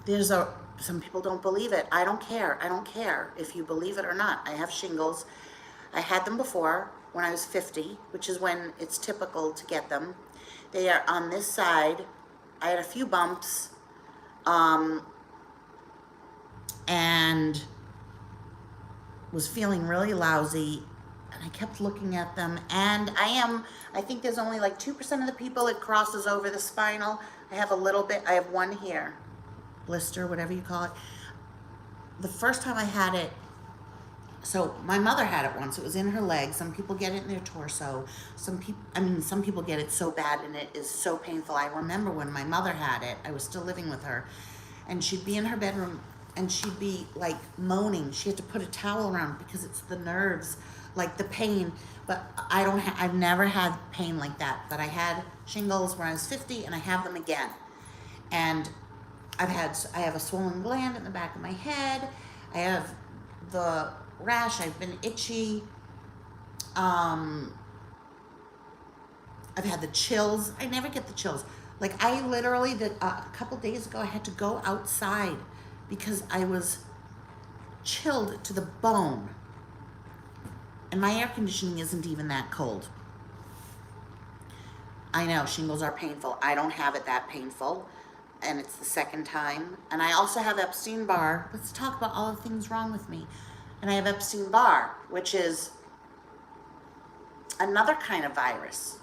There's a Some people don't believe it. I don't care. I don't care if you believe it or not. I have shingles. I had them before when I was 50, which is when it's typical to get them. They are on this side. I had a few bumps, and was feeling really lousy, and I kept looking at them, and I think there's only like 2% of the people it crosses over the spinal. I have a little bit, I have one here, blister, whatever you call it. The first time I had it, so my mother had it once. It was in her leg. Some people get it in their torso. Some people get it so bad and it is so painful. I remember when my mother had it, I was still living with her, and she'd be in her bedroom and she'd be like moaning. She had to put a towel around because it's the nerves, like the pain. But I've never had pain like that. But I had shingles when I was 50, and I have them again. And I have a swollen gland in the back of my head. I have the rash. I've been itchy. I've had the chills. I never get the chills. Like I literally, a couple days ago, I had to go outside because I was chilled to the bone. And my air conditioning isn't even that cold. I know shingles are painful. I don't have it that painful. And it's the second time. And I also have Epstein-Barr. Let's talk about all the things wrong with me. And I have Epstein-Barr, which is another kind of virus.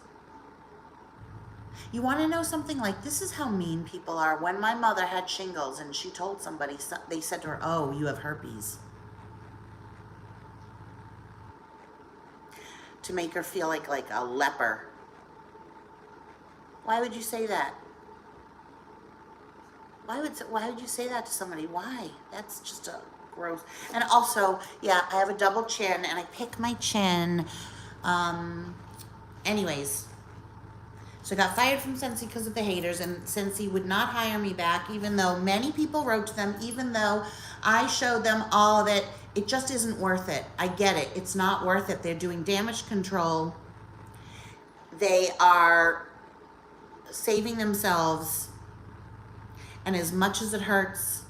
You want to know something? Like, this is how mean people are. When my mother had shingles and she told somebody, they said to her, "Oh, you have herpes." To make her feel like a leper. Why would you say that? Why would you say that to somebody? Why? That's just a gross. And also, yeah, I have a double chin and I pick my chin. Anyways, so I got fired from Scentsy because of the haters, and Scentsy would not hire me back, even though many people wrote to them, even though I showed them all of it. It just isn't worth it. I get it. It's not worth it. They're doing damage control. They are saving themselves. And as much as it hurts,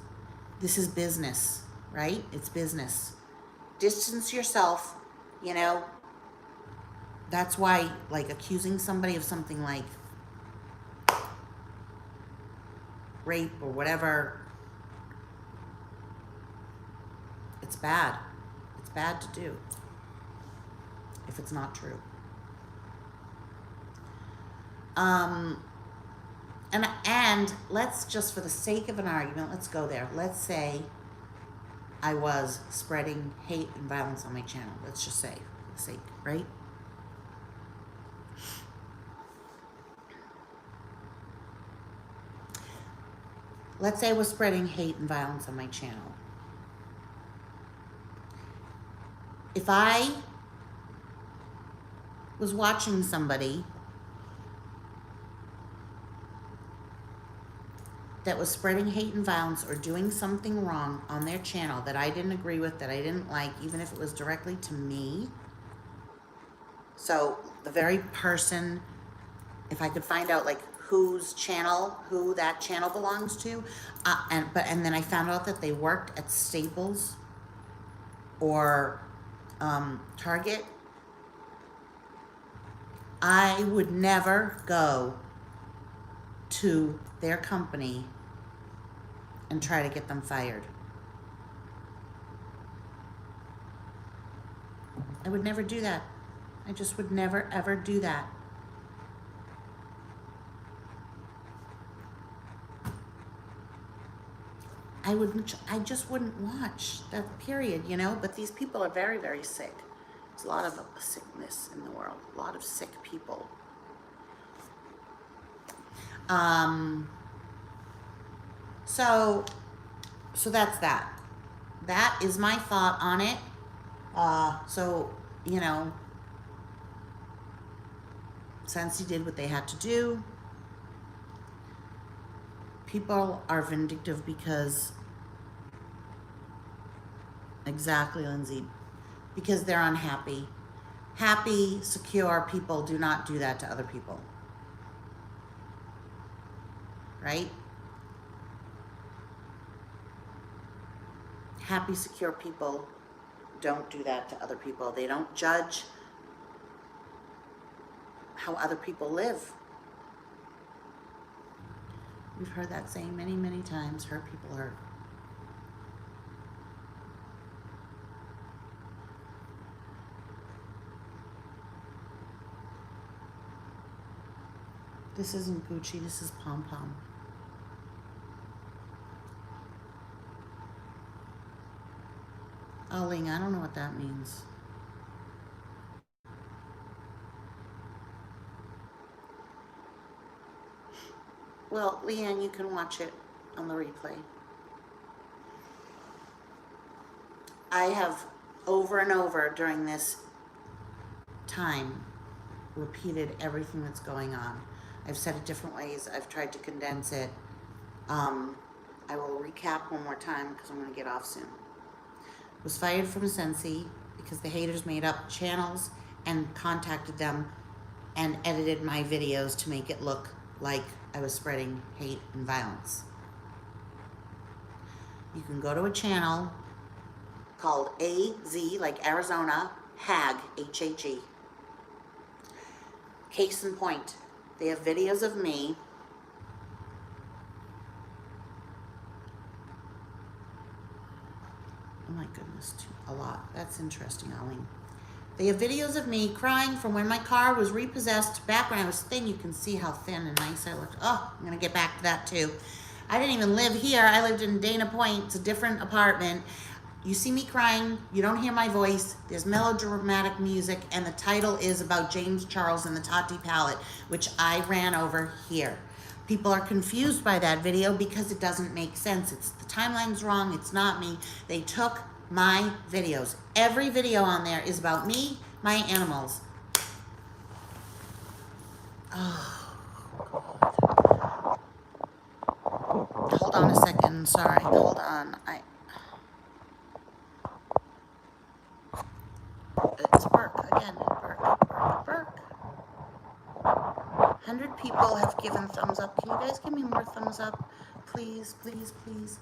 this is business, right? It's business. Distance yourself, you know. That's why, like, accusing somebody of something like rape or whatever, it's bad. It's bad to do if it's not true. And let's just, for the sake of an argument, let's go there. Let's say I was spreading hate and violence on my channel. Let's just say, for the sake, right? Let's say I was spreading hate and violence on my channel. If I was watching somebody that was spreading hate and violence or doing something wrong on their channel that I didn't agree with, that I didn't like, even if it was directly to me. So the very person, if I could find out like whose channel, who that channel belongs to, and then I found out that they worked at Staples or Target, I would never go to their company and try to get them fired. I would never do that. I just would never, ever do that. I just wouldn't watch that, period, you know? But these people are very, very sick. There's a lot of sickness in the world, a lot of sick people. So that's that. That is my thought on it. So, you know, Scentsy did what they had to do. People are vindictive because, exactly, Lindsay, because they're unhappy. Happy, secure people do not do that to other people. Right? Happy, secure people don't do that to other people. They don't judge how other people live. We've heard that saying many, many times, hurt people hurt. This isn't Gucci, this is Pom Pom. Oh, Ling, I don't know what that means. Well, Leanne, you can watch it on the replay. I have over and over during this time repeated everything that's going on. I've said it different ways. I've tried to condense it. I will recap one more time because I'm going to get off soon. Was fired from ntsy because the haters made up channels and contacted them and edited my videos to make it look like I was spreading hate and violence. You can go to a channel called AZ, like Arizona, HAG, H-A-G. Case in point, they have videos of me oh my goodness, a lot. That's interesting, Arlene. They have videos of me crying from when my car was repossessed back when I was thin. You can see how thin and nice I looked. Oh, I'm gonna get back to that too. I didn't even live here. I lived in Dana Point. It's a different apartment. You see me crying, you don't hear my voice, there's melodramatic music, and the title is about James Charles and the Tati palette, which I ran over here. People are confused by that video because it doesn't make sense. The timeline's wrong, it's not me. They took my videos. Every video on there is about me, my animals. Oh, hold on a second, sorry, hold on. It's Burke again, Burke. 100 people have given thumbs up. Can you guys give me more thumbs up? Please, please, please.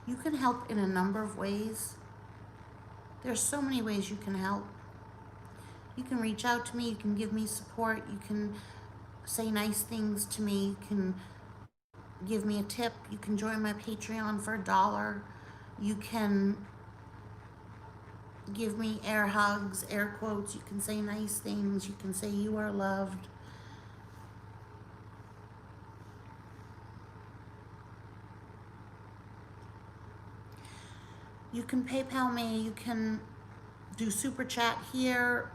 You can help in a number of ways. There's so many ways you can help. You can reach out to me, you can give me support, you can say nice things to me, you can give me a tip, you can join my Patreon for $1. You can give me air hugs, air quotes, you can say nice things, you can say you are loved. You can PayPal me, you can do super chat here.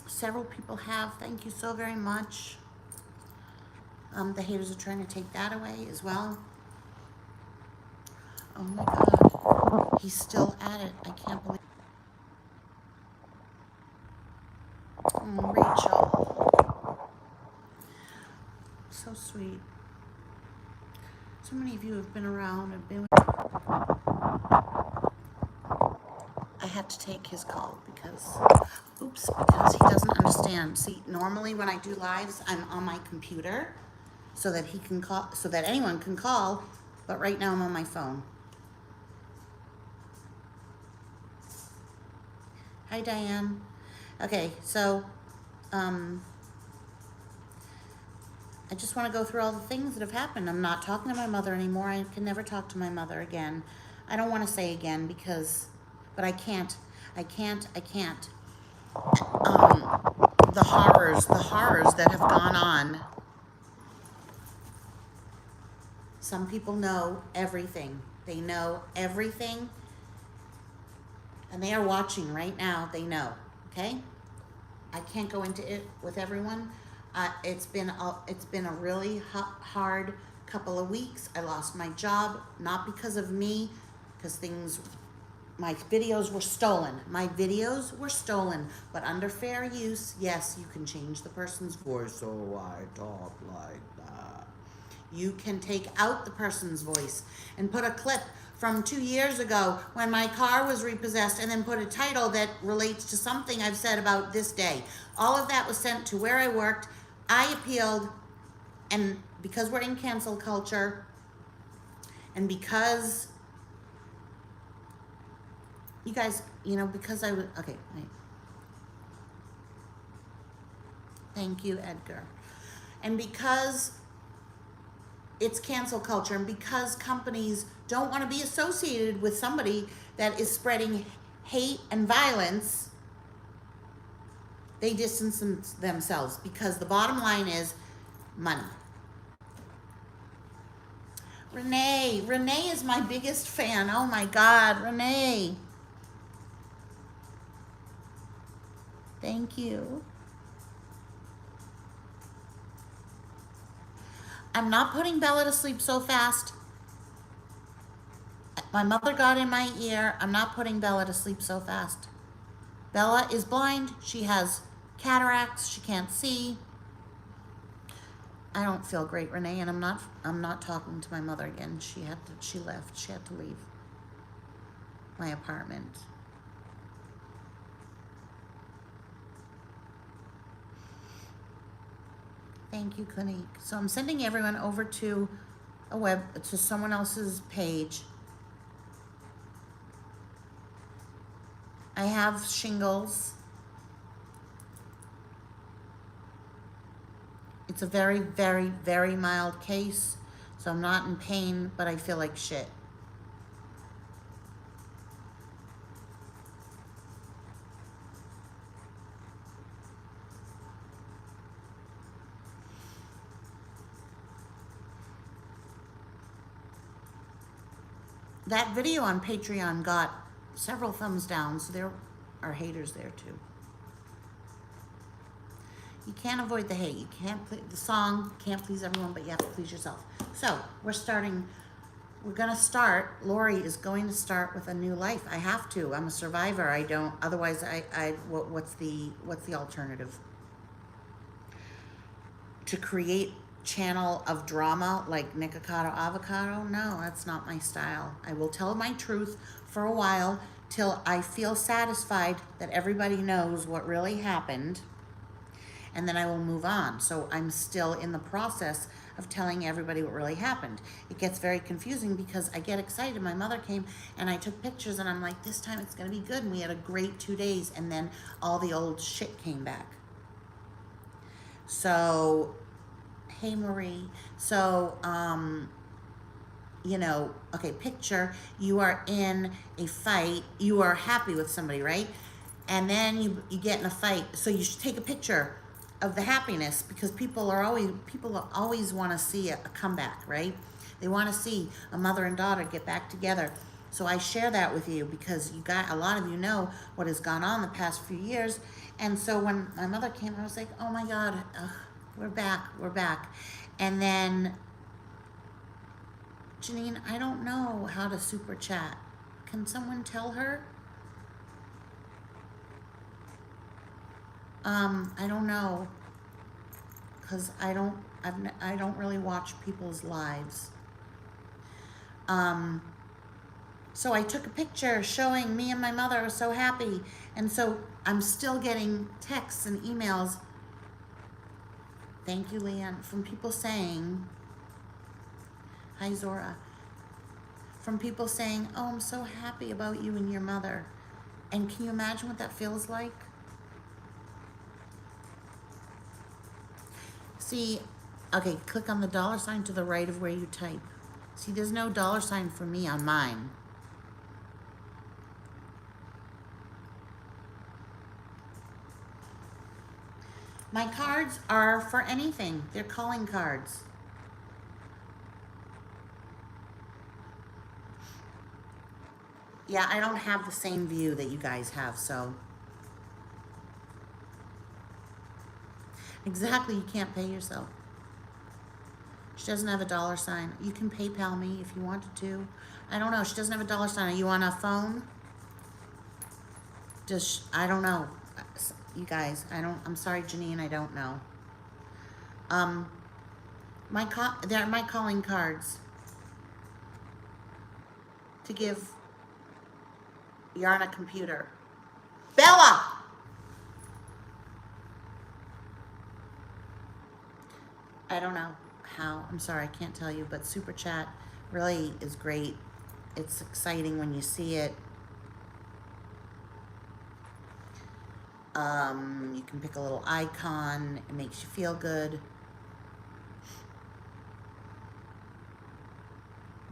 Several people have, thank you so very much. The haters are trying to take that away as well. Oh my God, he's still at it. I can't believe. Rachel, so sweet. So many of you have been around and been with. I had to take his call because he doesn't understand. See, normally when I do lives, I'm on my computer so that he can call, so that anyone can call, but right now I'm on my phone. Hi, Diane. Okay, so I just want to go through all the things that have happened. I'm not talking to my mother anymore. I can never talk to my mother again. I don't want to say again because, but I can't. The horrors that have gone on. Some people know everything. They know everything. And they are watching right now. They know, okay? I can't go into it with everyone. It's been a really hard couple of weeks. I lost my job, not because of me, because my videos were stolen. My videos were stolen, but under fair use, yes, you can change the person's voice. So I talk like that. You can take out the person's voice and put a clip from 2 years ago when my car was repossessed and then put a title that relates to something I've said about this day. All of that was sent to where I worked. I appealed, and because we're in cancel culture, And because you guys, you know, because I was, okay, wait. Thank you, Edgar. And because it's cancel culture, and because companies don't want to be associated with somebody that is spreading hate and violence, they distance themselves, because the bottom line is money. Renee is my biggest fan. Oh my God, Renee. Thank you. I'm not putting Bella to sleep so fast. My mother got in my ear. I'm not putting Bella to sleep so fast. Bella is blind. She has cataracts. She can't see. I don't feel great, Renee, and I'm not talking to my mother again. She left. She had to leave my apartment. Thank you, Clinique. So I'm sending everyone over to to someone else's page. I have shingles. It's a very, very, very mild case, so I'm not in pain, but I feel like shit. That video on Patreon got several thumbs down, so there are haters there too. You can't avoid the hate. You can't play the song, can't please everyone, but you have to please yourself. So we're gonna start. Lori is going to start with a new life. I have to. I'm a survivor. I don't, otherwise what's the alternative? To create channel of drama like Nikocado Avocado? No, that's not my style. I will tell my truth for a while till I feel satisfied that everybody knows what really happened, and then I will move on. So I'm still in the process of telling everybody what really happened. It gets very confusing because I get excited. My mother came and I took pictures and I'm like, this time it's gonna be good. And we had a great 2 days, and then all the old shit came back. So, hey Marie. So, you know, okay, picture, you are in a fight, you are happy with somebody, right? And then you get in a fight, so you should take a picture of the happiness, because people always want to see a comeback, right? They want to see a mother and daughter get back together. So I share that with you because a lot of you know what has gone on the past few years. And so when my mother came, I was like, oh my God, we're back. And then, Janine, I don't know how to super chat. Can someone tell her? I don't know, because I don't really watch people's lives. So I took a picture showing me and my mother are so happy, and so I'm still getting texts and emails. Thank you, Leanne, from people saying, hi Zora, from people saying, oh, I'm so happy about you and your mother. And can you imagine what that feels like? See, okay, click on the $ to the right of where you type. See, there's no $ for me on mine. My cards are for anything. They're calling cards. Yeah, I don't have the same view that you guys have, so. Exactly, you can't pay yourself. She doesn't have a $. You can PayPal me if you wanted to. I don't know, she doesn't have a $. Are you on a phone? I don't know. You guys, I'm sorry, Janine, I don't know. They're my calling cards to give Yarn a computer. Bella! I don't know how. I'm sorry, I can't tell you, but super chat Really is great. It's exciting when you see it. You can pick a little icon. It makes you feel good.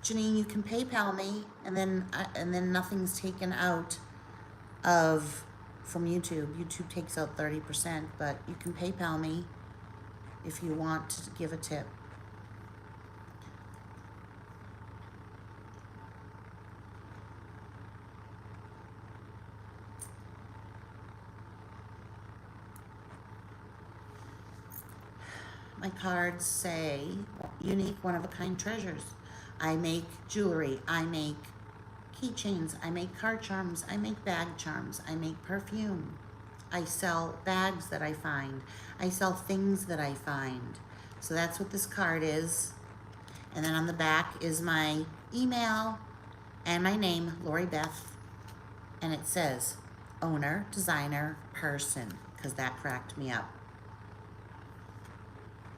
Janine, you can PayPal me, and then nothing's taken out of from YouTube. YouTube takes out 30%, but you can PayPal me if you want to give a tip. My cards say unique, one-of-a-kind treasures. I make jewelry. I make keychains. I make card charms. I make bag charms. I make perfume. I sell bags that I find. I sell things that I find. So that's what this card is. And then on the back is my email and my name, Lori Beth. And it says owner, designer, person, because that cracked me up.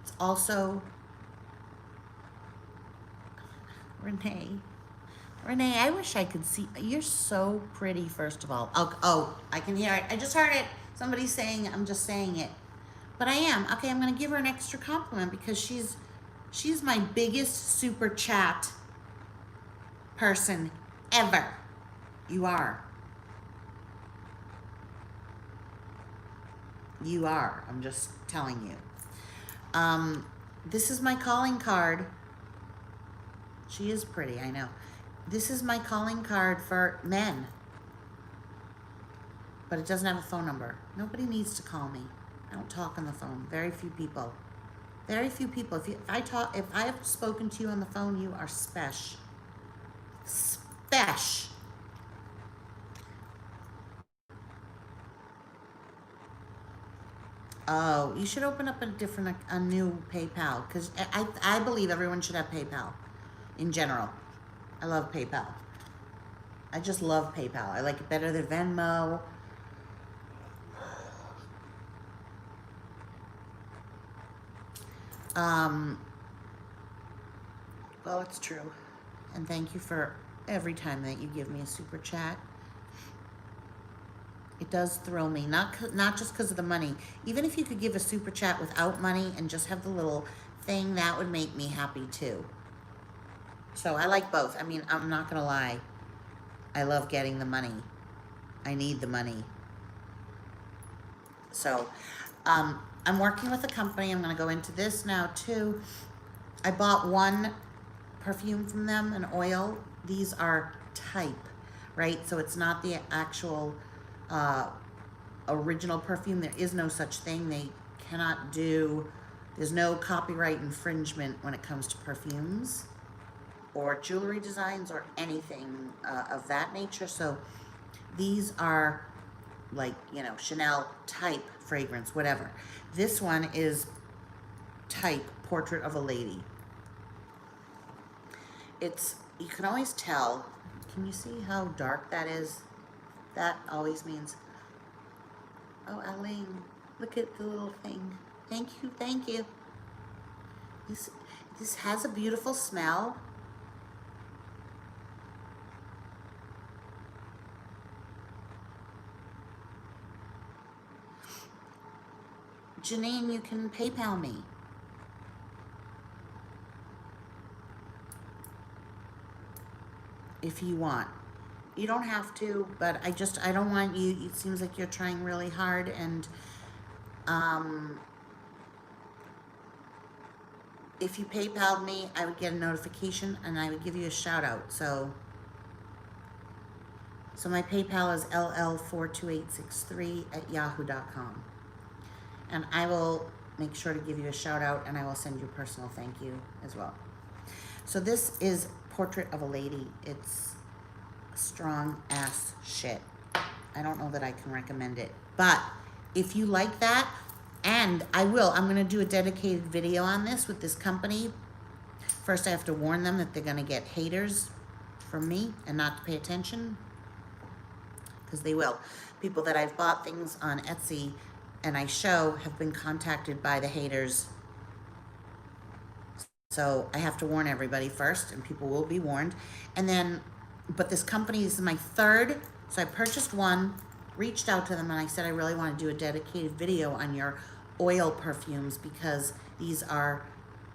It's also Renee, I wish I could see. You're so pretty, first of all. Oh, I can hear it. I just heard it. Somebody's saying, I'm just saying it. But I am. Okay, I'm going to give her an extra compliment because she's my biggest super chat person ever. You are. You are. I'm just telling you. This is my calling card. She is pretty, I know. This is my calling card for men. But it doesn't have a phone number. Nobody needs to call me. I don't talk on the phone. Very few people. Very few people. If I have spoken to you on the phone, you are special. Special. Oh, you should open up a new PayPal, because I believe everyone should have PayPal in general. I love PayPal. I just love PayPal. I like it better than Venmo. Well, it's true. And thank you for every time that you give me a super chat. It does thrill me, not just because of the money. Even if you could give a super chat without money and just have the little thing, that would make me happy too. So I like both. I mean, I'm not gonna lie. I love getting the money. I need the money. So I'm working with a company. I'm gonna go into this now too. I bought one perfume from them, an oil. These are type, right? So it's not the actual original perfume. There is no such thing. They cannot do, there's no copyright infringement when it comes to perfumes or jewelry designs or anything of that nature. So these are like, you know, Chanel type fragrance, whatever. This one is type Portrait of a Lady. It's, you can always tell. Can you see how dark that is? That always means, oh, Aline, look at the little thing. Thank you, thank you. This has a beautiful smell. Janine, you can PayPal me. If you want. You don't have to, but I don't want you, it seems like you're trying really hard, and if you PayPal'd me, I would get a notification and I would give you a shout out. So my PayPal is ll42863@yahoo.com. And I will make sure to give you a shout out, and I will send you a personal thank you as well. So this is Portrait of a Lady. It's strong ass shit. I don't know that I can recommend it, but if you like that, and I'm gonna do a dedicated video on this with this company. First, I have to warn them that they're gonna get haters from me and not to pay attention, because they will. People that I've bought things on Etsy and I show have been contacted by the haters. So I have to warn everybody first, and people will be warned. And then, but this company is my third. So I purchased one, reached out to them, and I said I really want to do a dedicated video on your oil perfumes because these are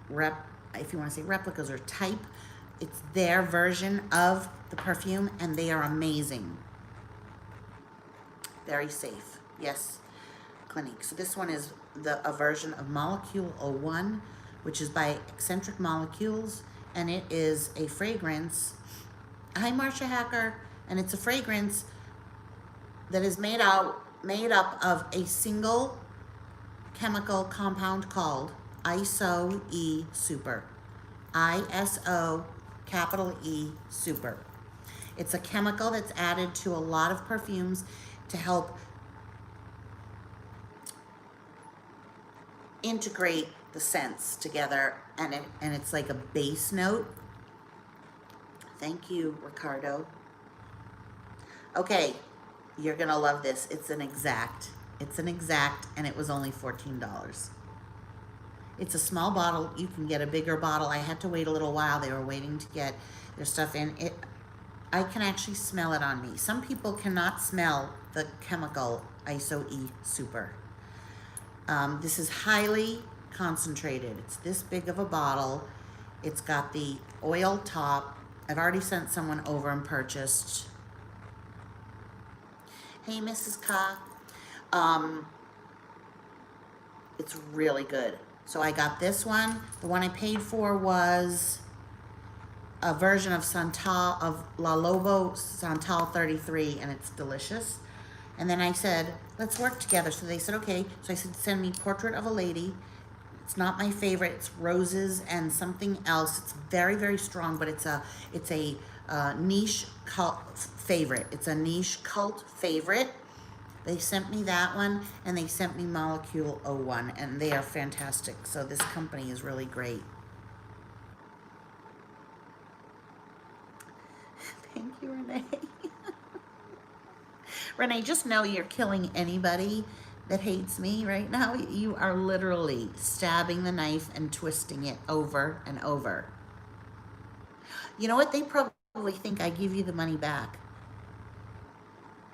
if you want to say replicas or type, it's their version of the perfume, and they are amazing. Very safe. Yes, Clinique. So this one is a version of Molecule 01, which is by Eccentric Molecules, and it is a fragrance. Hi, Marsha Hacker. And it's a fragrance that is made up of a single chemical compound called ISO-E Super. ISO capital E Super. It's a chemical that's added to a lot of perfumes to help integrate the scents together, and it's like a base note. Thank you, Ricardo. Okay, you're gonna love this. It's an exact, and it was only $14. It's a small bottle. You can get a bigger bottle. I had to wait a little while. They were waiting to get their stuff in. I can actually smell it on me. Some people cannot smell the chemical ISO-E Super. This is highly concentrated. It's this big of a bottle. It's got the oil top. I've already sent someone over and purchased. Hey, Mrs. Ka. It's really good. So I got this one. The one I paid for was a version of Santal, of La Lobo Santal 33, and it's delicious. And then I said, let's work together. So they said, okay. So I said, send me Portrait of a Lady. It's not my favorite. It's roses and something else. It's very, very strong, but it's a niche cult favorite. It's a niche cult favorite. They sent me that one, and they sent me Molecule 01, and they are fantastic. So this company is really great. Thank you, Renee. Renee, just know you're killing anybody that hates me right now. You are literally stabbing the knife and twisting it over and over. You know what? They probably think I give you the money back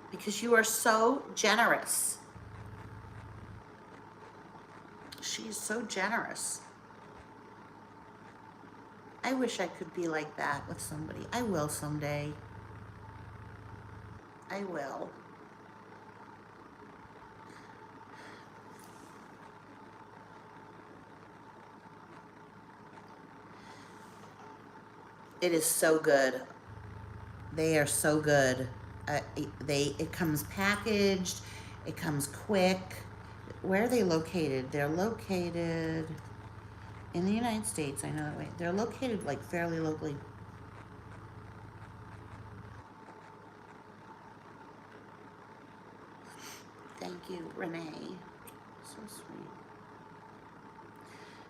because you are so generous. She's so generous. I wish I could be like that with somebody. I will someday. I will. It is so good. They are so good. It comes packaged. It comes quick. Where are they located? They're located in the United States. I know that way. They're located like fairly locally. Thank you, Renee. So sweet.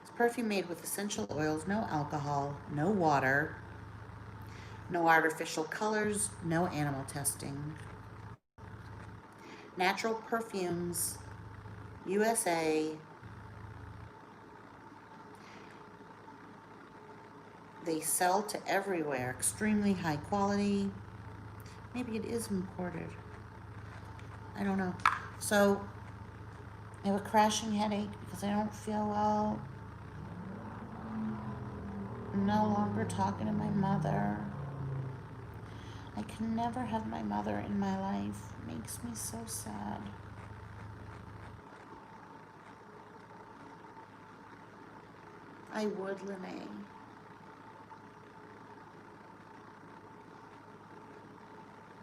It's perfume made with essential oils, no alcohol, no water, no artificial colors, no animal testing. Natural Perfumes, USA. They sell to everywhere. Extremely high quality. Maybe it is imported. I don't know. So I have a crashing headache because I don't feel well. I'm no longer talking to my mother. I can never have my mother in my life. It makes me so sad. I would, Lene.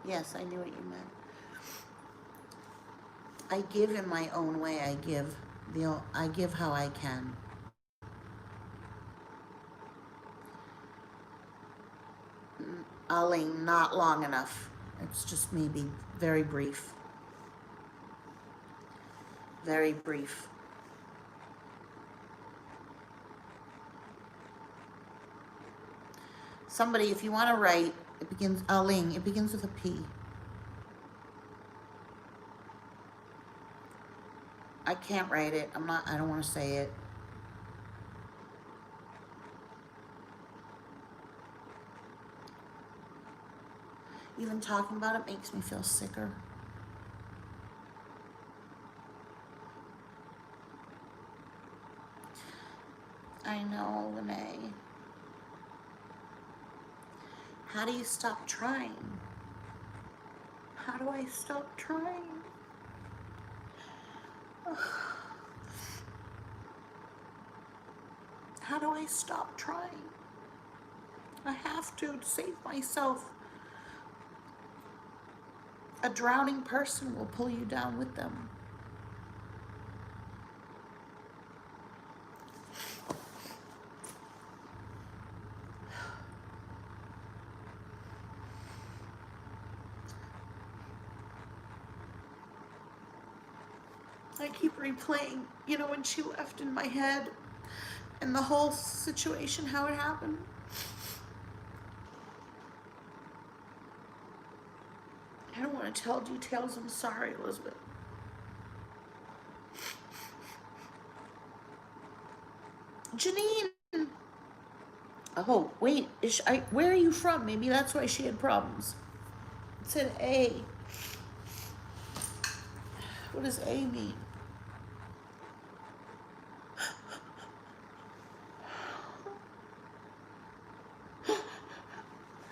Yes, I knew what you meant. I give in my own way. I give how I can. Arlene, not long enough. It's just maybe very brief. Very brief. Somebody, if you want to write, it begins, Arlene, it begins with a P. I can't write it. I don't want to say it. Even talking about it makes me feel sicker. I know, Renee. How do you stop trying? How do I stop trying? How do I stop trying? I have to save myself. A drowning person will pull you down with them. I keep replaying, when she left in my head and the whole situation, how it happened. I don't want to tell details. I'm sorry, Elizabeth. Janine! Oh, wait. Where are you from? Maybe that's why she had problems. It said A. What does A mean?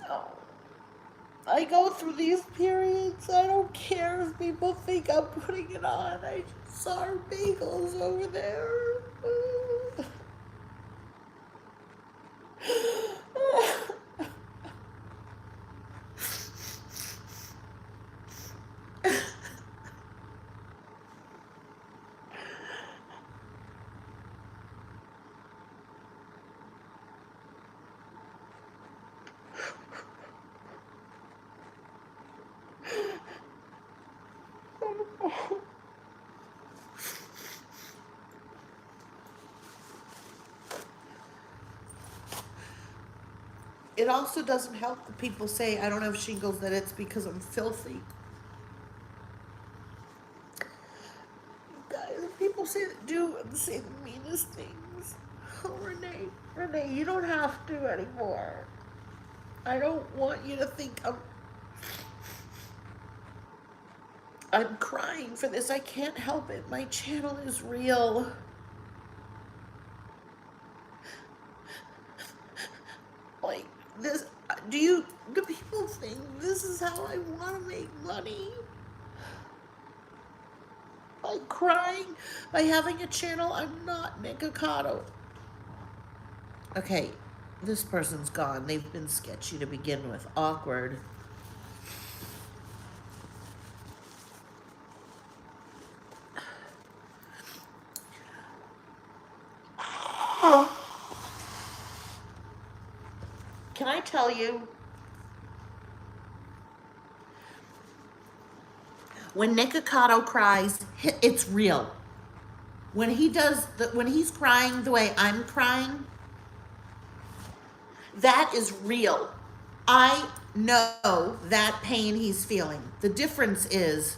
Oh. I go through these periods. I don't care if people think I'm putting it on. I just saw her bagels over there. It also doesn't help that people say I don't have shingles, that it's because I'm filthy. Guys, people say the meanest things. Oh, Renee, you don't have to anymore. I don't want you to think I'm crying for this. I can't help it. My channel is real. Like this, do people think this is how I want to make money? By crying, by having a channel? I'm not Nick Ocado. Okay, this person's gone. They've been sketchy to begin with. Awkward. Can I tell you, when Nick Ocado cries, it's real. When he's crying the way I'm crying, that is real. I know that pain he's feeling. The difference is,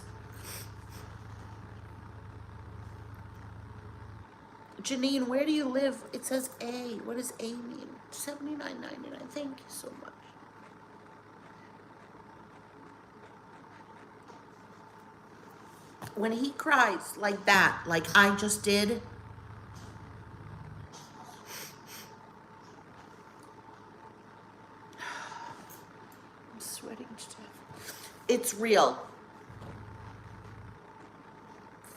Janine, where do you live? It says A. What does A mean? $79.99. Thank you so much. When he cries like that, like I just did, I'm sweating to death. It's real.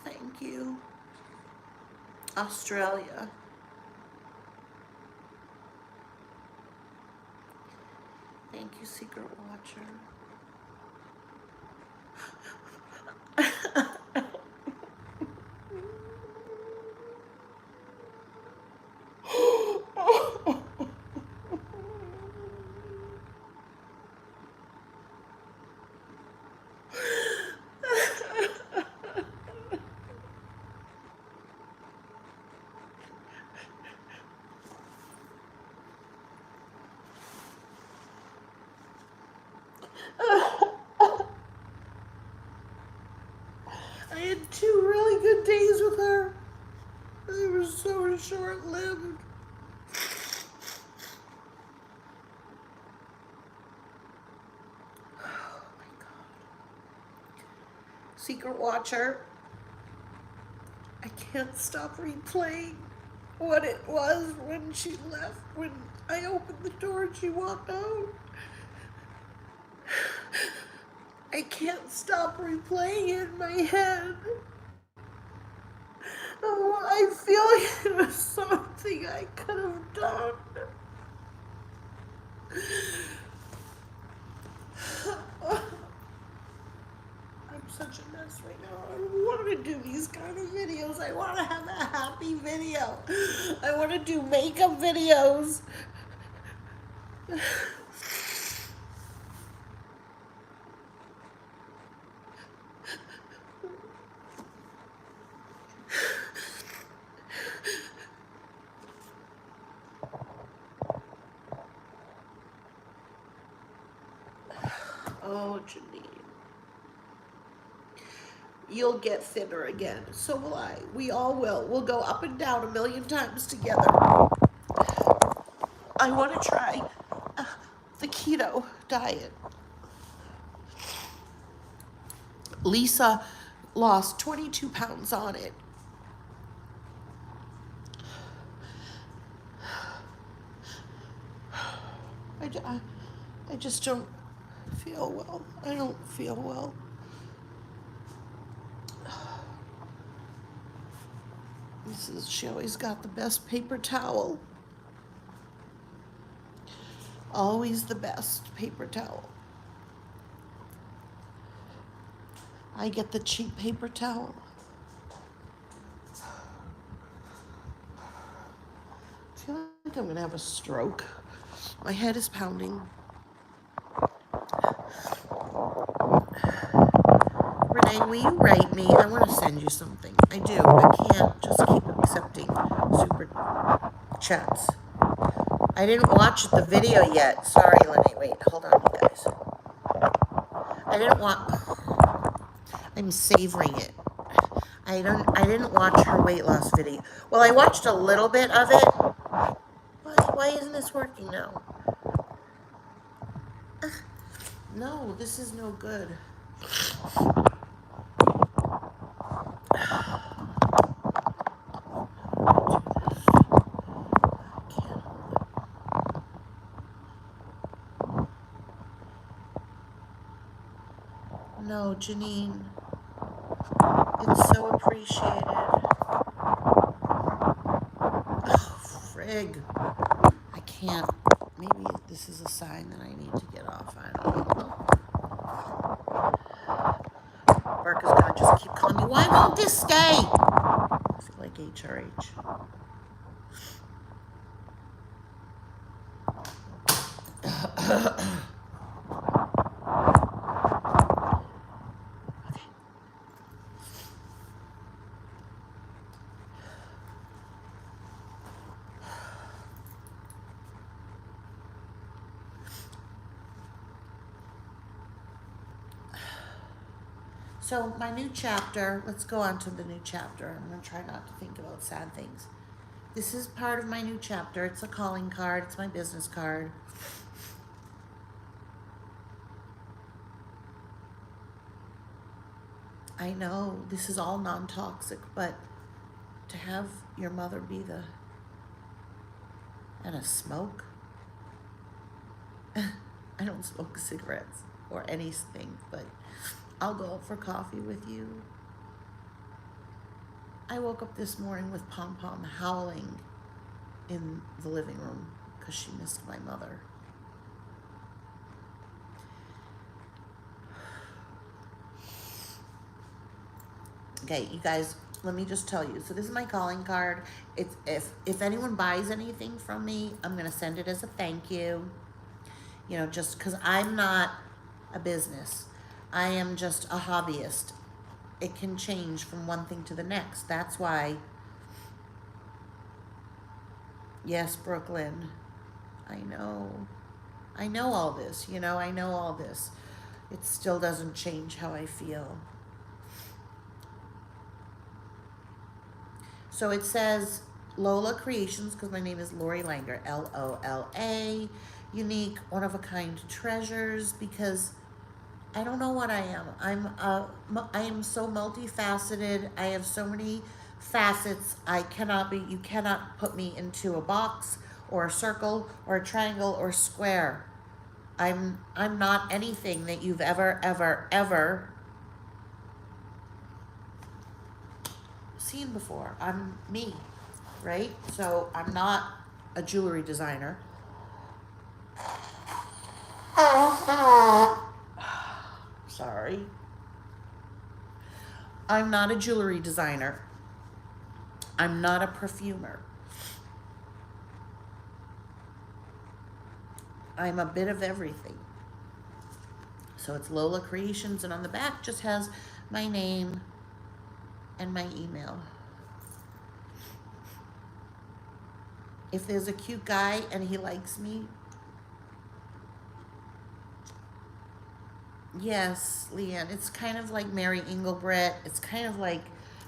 Thank you. Australia. Thank you, Secret Watcher. I had 2 really good days with her. They were so short-lived. secret watcher. I can't stop replaying what it was when she left, when I opened the door and she walked out. I can't stop replaying it in my head. Oh, I feel like it was something I could have done. I'm such a mess right now. I don't want to do these kind of videos. I want to have a happy video. I want to do makeup videos. Oh, Janine. You'll get thinner again. So will I. We all will. We'll go up and down 1,000,000 times together. I want to try the keto diet. Lisa lost 22 pounds on it. I just don't feel well. I don't feel well. She always got the best paper towel. Always the best paper towel. I get the cheap paper towel. I feel like I'm gonna have a stroke. My head is pounding. Renee, will you write me? I want to send you something. I do. I can't just keep accepting super chats. I didn't watch the video yet. Sorry, Lenny. Wait, hold on, you guys. I didn't watch. I'm savoring it. I didn't watch her weight loss video. Well, I watched a little bit of it. Why isn't this working now? No, this is no good. No, Janine. It's so appreciated. Oh, frig. I can't. Maybe this is a sign that I need to get off. I don't know. Mark is gonna just keep calling me. Why won't this stay? I feel like HRH. So my new chapter, let's go on to the new chapter. I'm going to try not to think about sad things. This is part of my new chapter. It's a calling card. It's my business card. I know this is all non-toxic, but to have your mother be and a smoke. I don't smoke cigarettes or anything, but I'll go out for coffee with you. I woke up this morning with Pom Pom howling in the living room because she missed my mother. Okay, you guys, let me just tell you. So this is my calling card. It's if anyone buys anything from me, I'm gonna send it as a thank you. You know, just because I'm not a business. I am just a hobbyist. It can change from one thing to the next. That's why, yes, Brooklyn, I know all this, you know, I know all this. It still doesn't change how I feel. So it says Lola Creations, because my name is Lori Langer, Lola, unique, one of a kind treasures, because I don't know what I am. I am so multifaceted. I have so many facets. You cannot put me into a box or a circle or a triangle or a square. I'm not anything that you've ever seen before. I'm me, right? So I'm not a jewelry designer. Sorry. I'm not a jewelry designer. I'm not a perfumer. I'm a bit of everything. So it's Lola Creations, and on the back just has my name and my email. If there's a cute guy and he likes me, yes, Leanne, it's kind of like Mary Engelbrett. It's kind of like,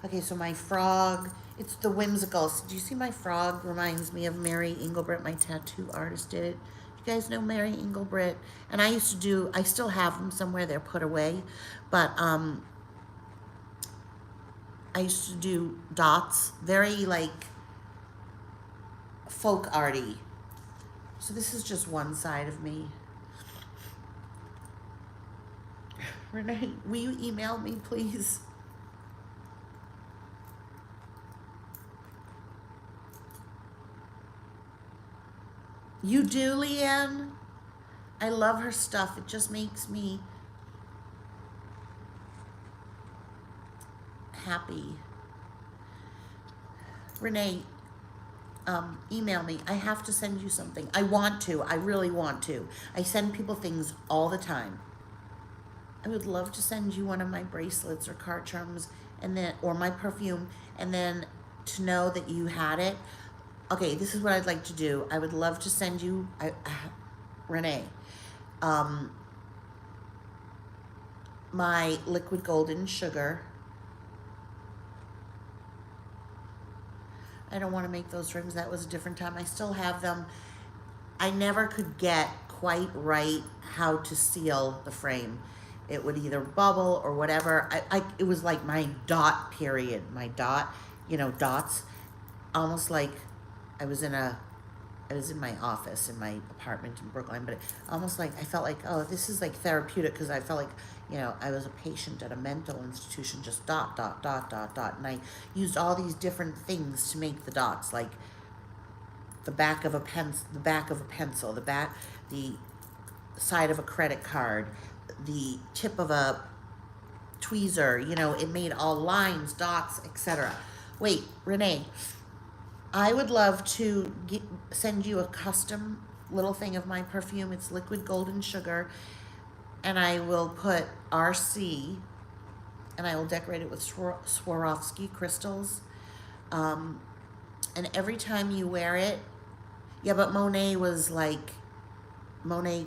okay, so my frog, it's the whimsicals. Do you see my frog? Reminds me of Mary Engelbrett, my tattoo artist did it. You guys know Mary Engelbrett? And I still have them somewhere, they're put away. But I used to do dots, very like folk arty. So this is just one side of me. Renee, will you email me, please? You do, Leanne? I love her stuff. It just makes me happy. Renee, email me. I have to send you something. I want to. I really want to. I send people things all the time. I would love to send you one of my bracelets or card charms, and then, or my perfume, and then to know that you had it. Okay, this is what I'd like to do. I would love to send you, Renee, my liquid golden sugar. I don't want to make those rings. That was a different time. I still have them. I never could get quite right how to seal the frame. It would either bubble or whatever. It was like my dot period, my dot, dots, almost like I was in my office in my apartment in Brooklyn, but almost like I felt like, oh, this is like therapeutic, because I felt like, I was a patient at a mental institution, just dot, dot, dot, dot, dot. And I used all these different things to make the dots, like the back of a pencil, the side of a credit card, the tip of a tweezer, it made all lines, dots, etc. Wait, Renee, I would love to send you a custom little thing of my perfume. It's liquid golden sugar, and I will put RC, and I will decorate it with Swarovski crystals. And every time you wear it, yeah, but Monet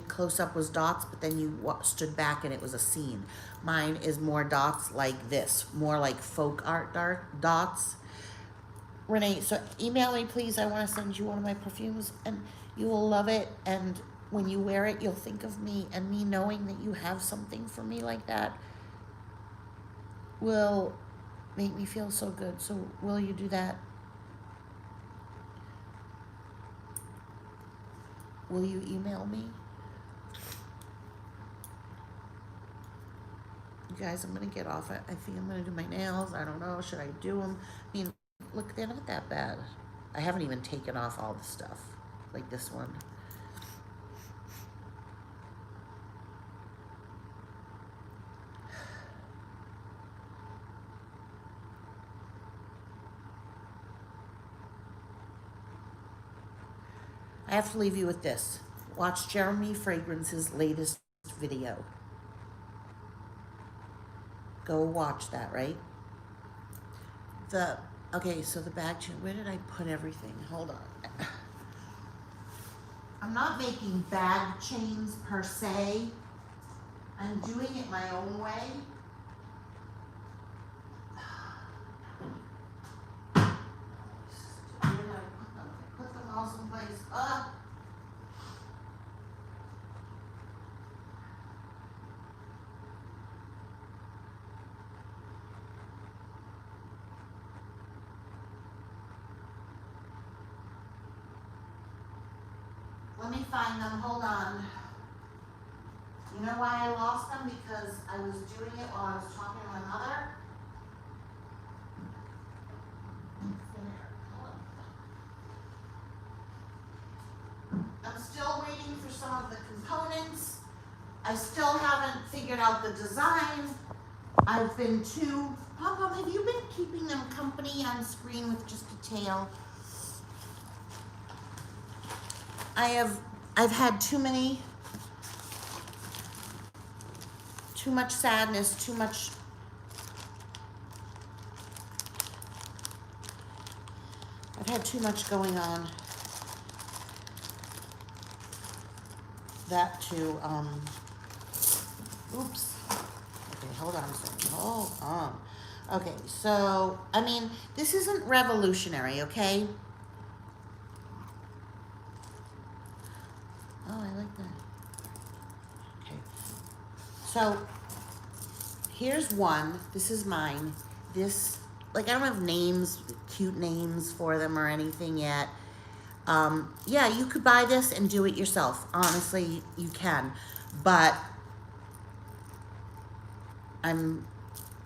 close up was dots, but then you stood back and it was a scene. Mine is more dots like this, more like folk art dots. Renee, so email me, please. I want to send you one of my perfumes, and you will love it. And when you wear it, you'll think of me, and me knowing that you have something for me like that will make me feel so good. So will you do that? Will you email me? You guys, I'm going to get off it. I think I'm going to do my nails. I don't know. Should I do them? I mean, look, they're not that bad. I haven't even taken off all the stuff, like this one. I have to leave you with this. Watch Jeremy Fragrance's latest video. Go watch that, right? Okay, so the bag chain, where did I put everything? Hold on. I'm not making bag chains per se. I'm doing it my own way. Put them all someplace. Let me find them, hold on. You know why I lost them? Because I was doing it while I was talking to my mother. I'm still waiting for some of the components. I still haven't figured out the design. I've been too... Pop-Pop, have you been keeping them company on screen with just a tail? I've had too much sadness, too much... I've had too much going on. That to, oops. Okay, hold on a second, hold on. Okay, so, I mean, this isn't revolutionary, okay? Oh, I like that. Okay. So, here's one. This is mine. This, like, I don't have names, cute names for them or anything yet. Yeah, you could buy this and do it yourself. Honestly, you can. But I'm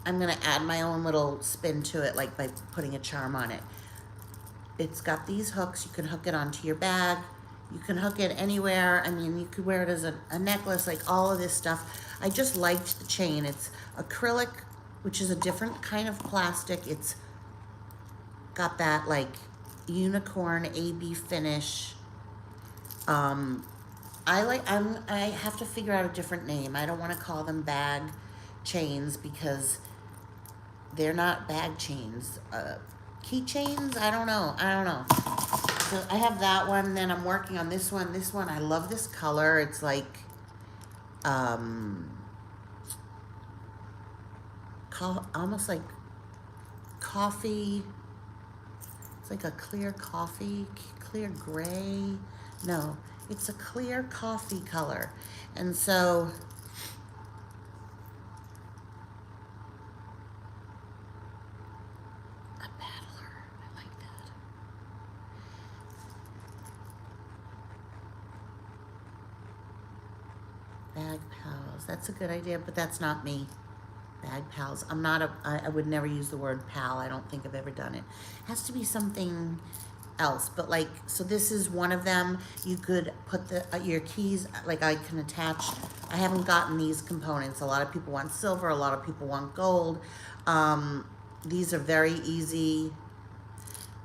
gonna add my own little spin to it, like by putting a charm on it. It's got these hooks. You can hook it onto your bag. You can hook it anywhere. I mean, you could wear it as a necklace, like all of this stuff. I just liked the chain. It's acrylic, which is a different kind of plastic. It's got that like unicorn AB finish. I have to figure out a different name. I don't want to call them bag chains because they're not bag chains. Key chains? I don't know. So I have that one. Then I'm working on this one. This one, I love this color. It's like almost like coffee. It's like a clear coffee, clear gray. No, it's a clear coffee color. And so a battler, I like that. Bag pals, that's a good idea, but that's not me. Bag pals. I would never use the word pal. I don't think I've ever done it. It has to be something else. But like, so this is one of them. You could put your keys, like I can attach. I haven't gotten these components. A lot of people want silver. A lot of people want gold. These are very easy.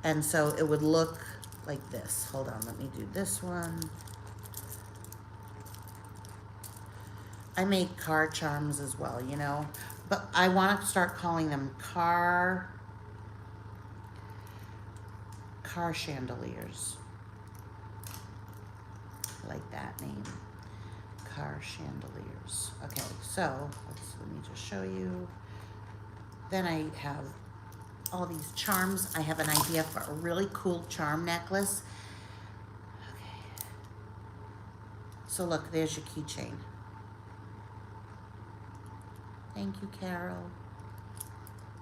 And so it would look like this. Hold on, let me do this one. I make car charms as well, you know. But I want to start calling them car chandeliers. I like that name. Car chandeliers. Okay, so let me just show you. Then I have all these charms. I have an idea for a really cool charm necklace. Okay. So look, there's your keychain. Thank you, Carol.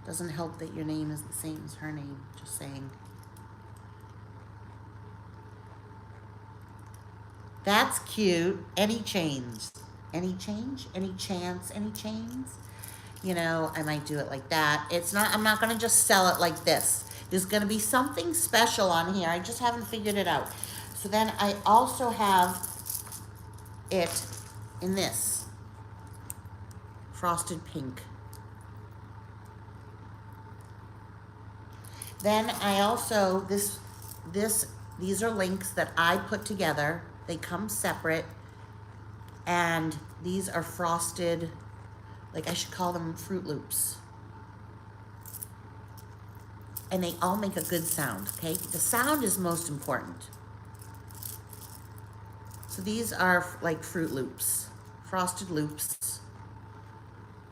Doesn't help that your name is the same as her name, just saying. That's cute. Any chains? Any change? Any chance? Any chains? You know, I might do it like that. I'm not gonna just sell it like this. There's gonna be something special on here. I just haven't figured it out. So then I also have it in this. Frosted pink. Then I also, these are links that I put together. They come separate. And these are frosted, like I should call them Fruit Loops. And they all make a good sound, okay? The sound is most important. So these are like Fruit Loops, Frosted Loops.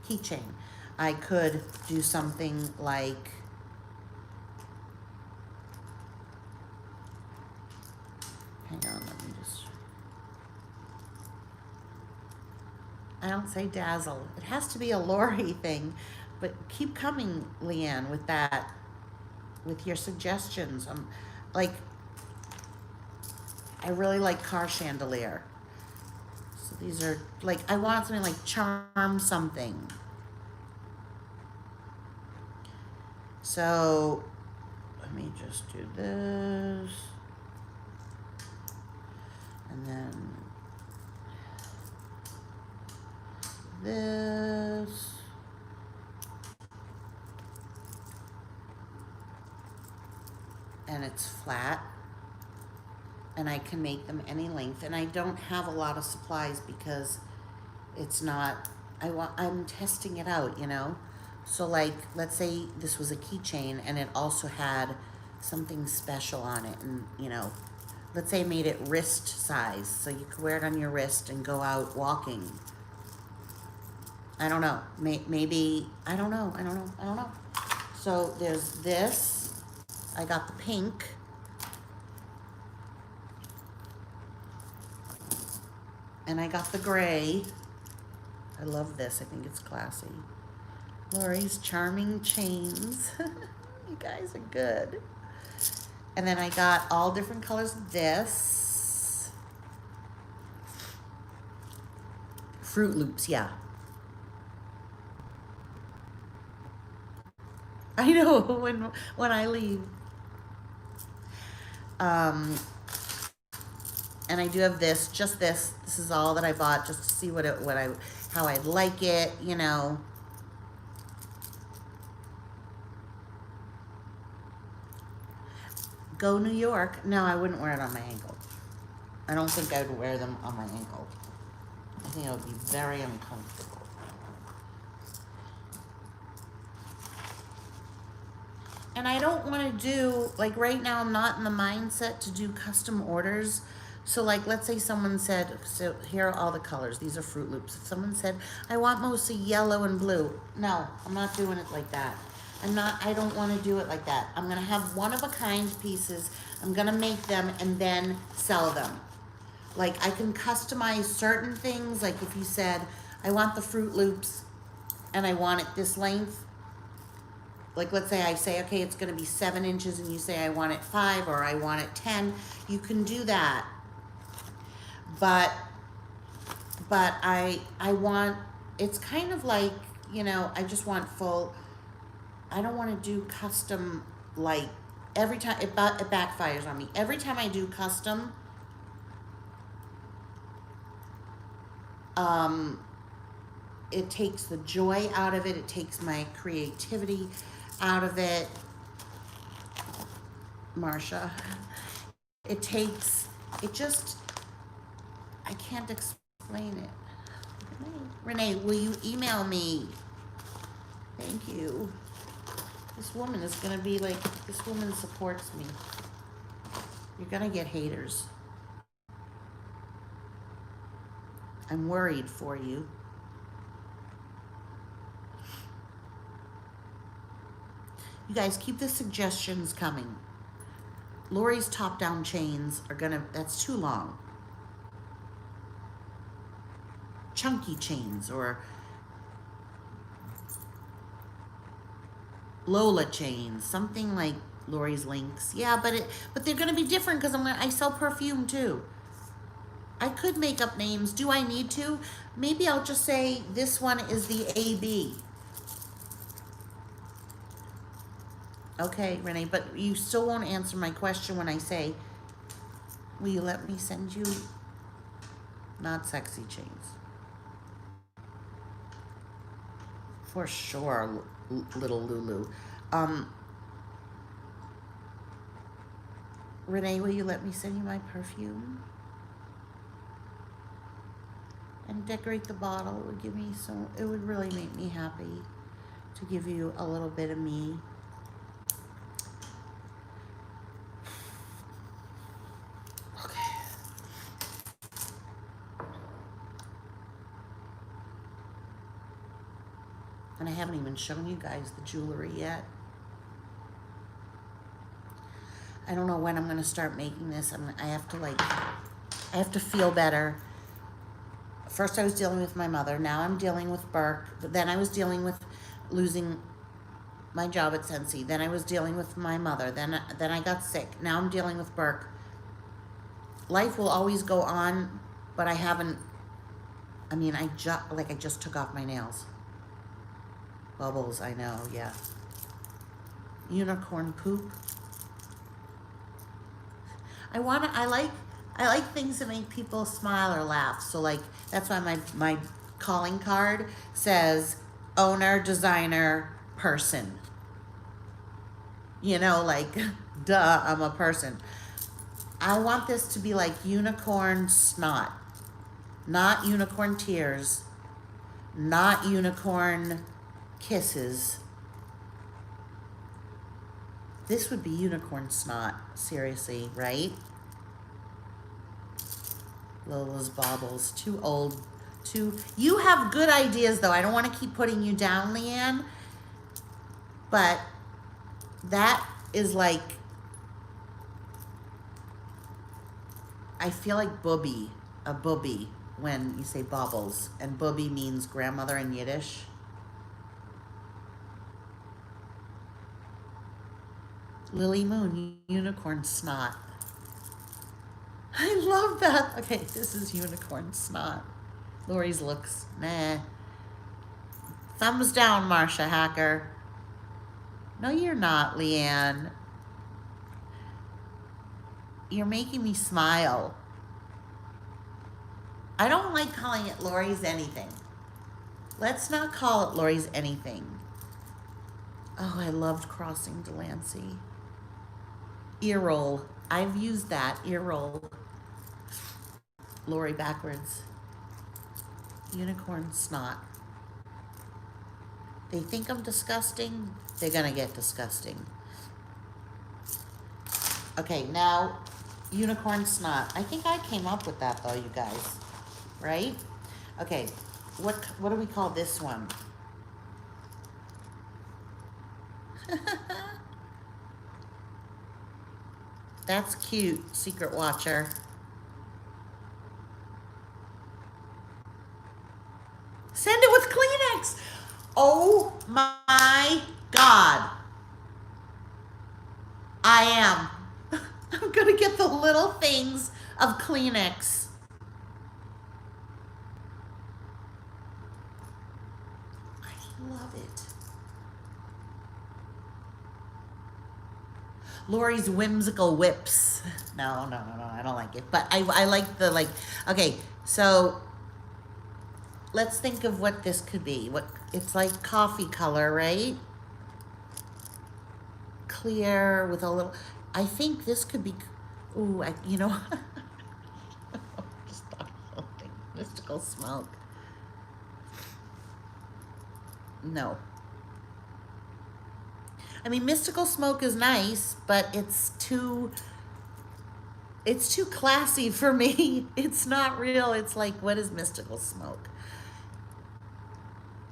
Keychain. I could do something like hang on, let me just, I don't say dazzle. It has to be a Lori thing, but keep coming, Leanne, with that, with your suggestions. Like, I really like car chandelier. So these are like, I want something like charm something. So let me just do this. And then this. And it's flat. And I can make them any length. And I don't have a lot of supplies because it's not, I'm testing it out, you know? So like, let's say this was a keychain and it also had something special on it, and you know, let's say I made it wrist size, so you could wear it on your wrist and go out walking. I don't know, maybe, I don't know. So there's this, I got the pink. And I got the gray. I love this, I think it's classy. Lori's Charming Chains. You guys are good. And then I got all different colors of this. Fruit Loops, yeah. I know, when I leave. And I do have this, just this. This is all that I bought just to see how I'd like it, you know. Go New York. No, I wouldn't wear it on my ankle. I don't think I would wear them on my ankle. I think it would be very uncomfortable. And I don't want to do, like right now I'm not in the mindset to do custom orders. So like, let's say someone said, so here are all the colors. These are Fruit Loops. If someone said, I want mostly yellow and blue. No, I'm not doing it like that. I don't want to do it like that. I'm going to have one-of-a-kind pieces. I'm going to make them and then sell them. Like, I can customize certain things. Like, if you said, I want the Fruit Loops and I want it this length. Like, let's say I say, okay, it's going to be 7 inches, and you say, I want it 5 or I want it 10. You can do that. But I want, it's kind of like, you know, I just want full. I don't want to do custom, like, every time, it backfires on me. Every time I do custom, it takes the joy out of it. It takes my creativity out of it. Marsha. It just, I can't explain it. Renee, will you email me? Thank you. This woman is going to be like, this woman supports me. You're going to get haters. I'm worried for you. You guys, keep the suggestions coming. Lori's top-down chains are that's too long. Chunky chains or Lola chains, something like Lori's links. Yeah, but they're gonna be different because I sell perfume too. I could make up names. Do I need to? Maybe I'll just say this one is the AB. Okay, Renee, but you still won't answer my question when I say, will you let me send you not sexy chains? For sure, little Lulu. Renee, will you let me send you my perfume? And decorate the bottle. It would give me it would really make me happy to give you a little bit of me. Okay. And I haven't even shown you guys the jewelry yet. I don't know when I'm going to start making this. I have to feel better. First I was dealing with my mother. Now I'm dealing with Burke. But then I was dealing with losing my job at Scentsy. Then I was dealing with my mother. Then I got sick. Now I'm dealing with Burke. life will always go on, but I haven't, I mean, I just took off my nails. Bubbles, I know, yeah. Unicorn poop. I like things that make people smile or laugh. So like, that's why my calling card says owner, designer, person. You know, like, duh, I'm a person. I want this to be like unicorn snot, not unicorn tears, not unicorn kisses. This would be unicorn snot, seriously, right? Lola's baubles, too old, you have good ideas though. I don't want to keep putting you down, Leanne, but that is like, I feel like a booby when you say baubles, and booby means grandmother in Yiddish. Lily Moon, unicorn snot. I love that. Okay, this is unicorn snot. Lori's looks, nah. Thumbs down, Marsha Hacker. No, you're not, Leanne. You're making me smile. I don't like calling it Lori's anything. Let's not call it Lori's anything. Oh, I loved crossing Delancey. Ear roll. I've used that. Ear roll. Lori backwards. Unicorn snot. They think I'm disgusting. They're gonna get disgusting. Okay, now unicorn snot. I think I came up with that though, you guys. Right? Okay, what do we call this one? That's cute, Secret Watcher. Send it with Kleenex. Oh my God. I am. I'm gonna get the little things of Kleenex. I love it. Lori's whimsical whips. No, I don't like it. But I like the, like, okay, so let's think of what this could be. What, it's like coffee color, right? Clear with a little, I think this could be, ooh, you know, just thought of something. Mystical smoke. No. I mean, mystical smoke is nice, but it's too classy for me. It's not real. It's like, what is mystical smoke?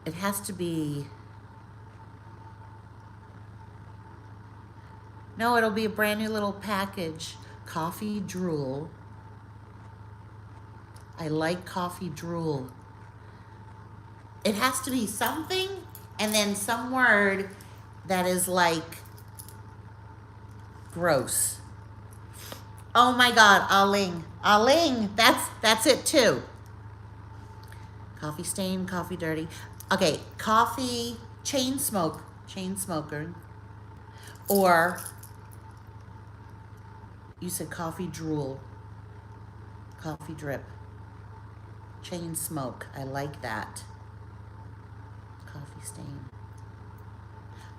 It has to be, no, it'll be a brand new little package. Coffee drool. I like coffee drool. It has to be something and then some word that is like gross. Oh my God, Aling. Aling, that's it too. Coffee stain, coffee dirty. Okay, coffee, chain smoker. Or you said coffee drool, coffee drip, chain smoke. I like that. Coffee stain.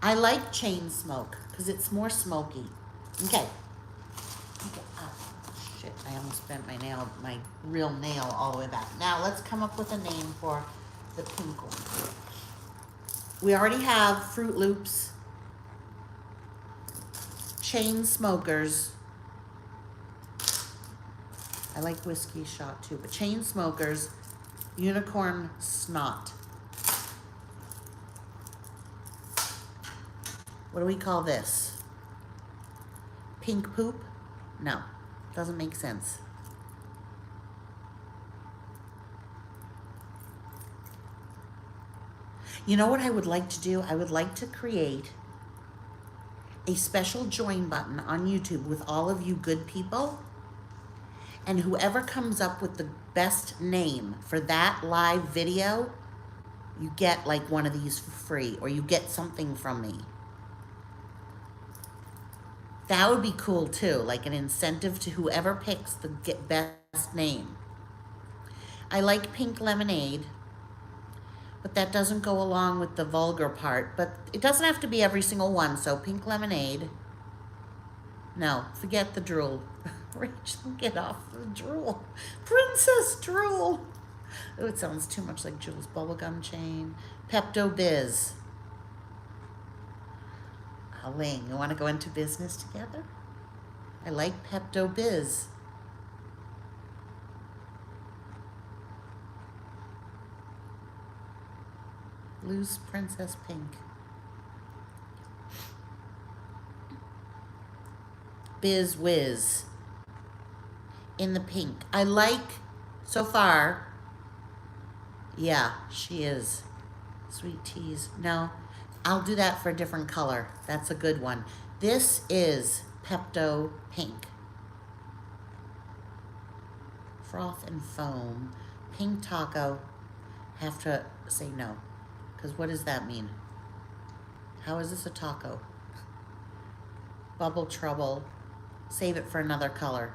I like chain smoke because it's more smoky. Okay. Oh, shit, I almost bent my real nail all the way back. Now let's come up with a name for the pink one. We already have Fruit Loops, chain smokers. I like whiskey shot too, but chain smokers, unicorn snot. What do we call this? Pink poop? No, doesn't make sense. You know what I would like to do? I would like to create a special join button on YouTube with all of you good people. And whoever comes up with the best name for that live video, you get like one of these for free, or you get something from me. That would be cool too, like an incentive to whoever picks the best name. I like pink lemonade, but that doesn't go along with the vulgar part. But it doesn't have to be every single one, so pink lemonade. No, forget the drool. Rachel, get off the drool. Princess drool. Oh, it sounds too much like Jules. Bubblegum chain. Pepto-Biz. Ling, you want to go into business together? I like Pepto-Biz. Loose Princess Pink. Biz Whiz. In the pink. I like, so far, yeah, she is. Sweet Teas. No, I'll do that for a different color. That's a good one. This is Pepto Pink. Froth and Foam. Pink Taco. Have to say no. Because what does that mean? How is this a taco? Bubble Trouble. Save it for another color.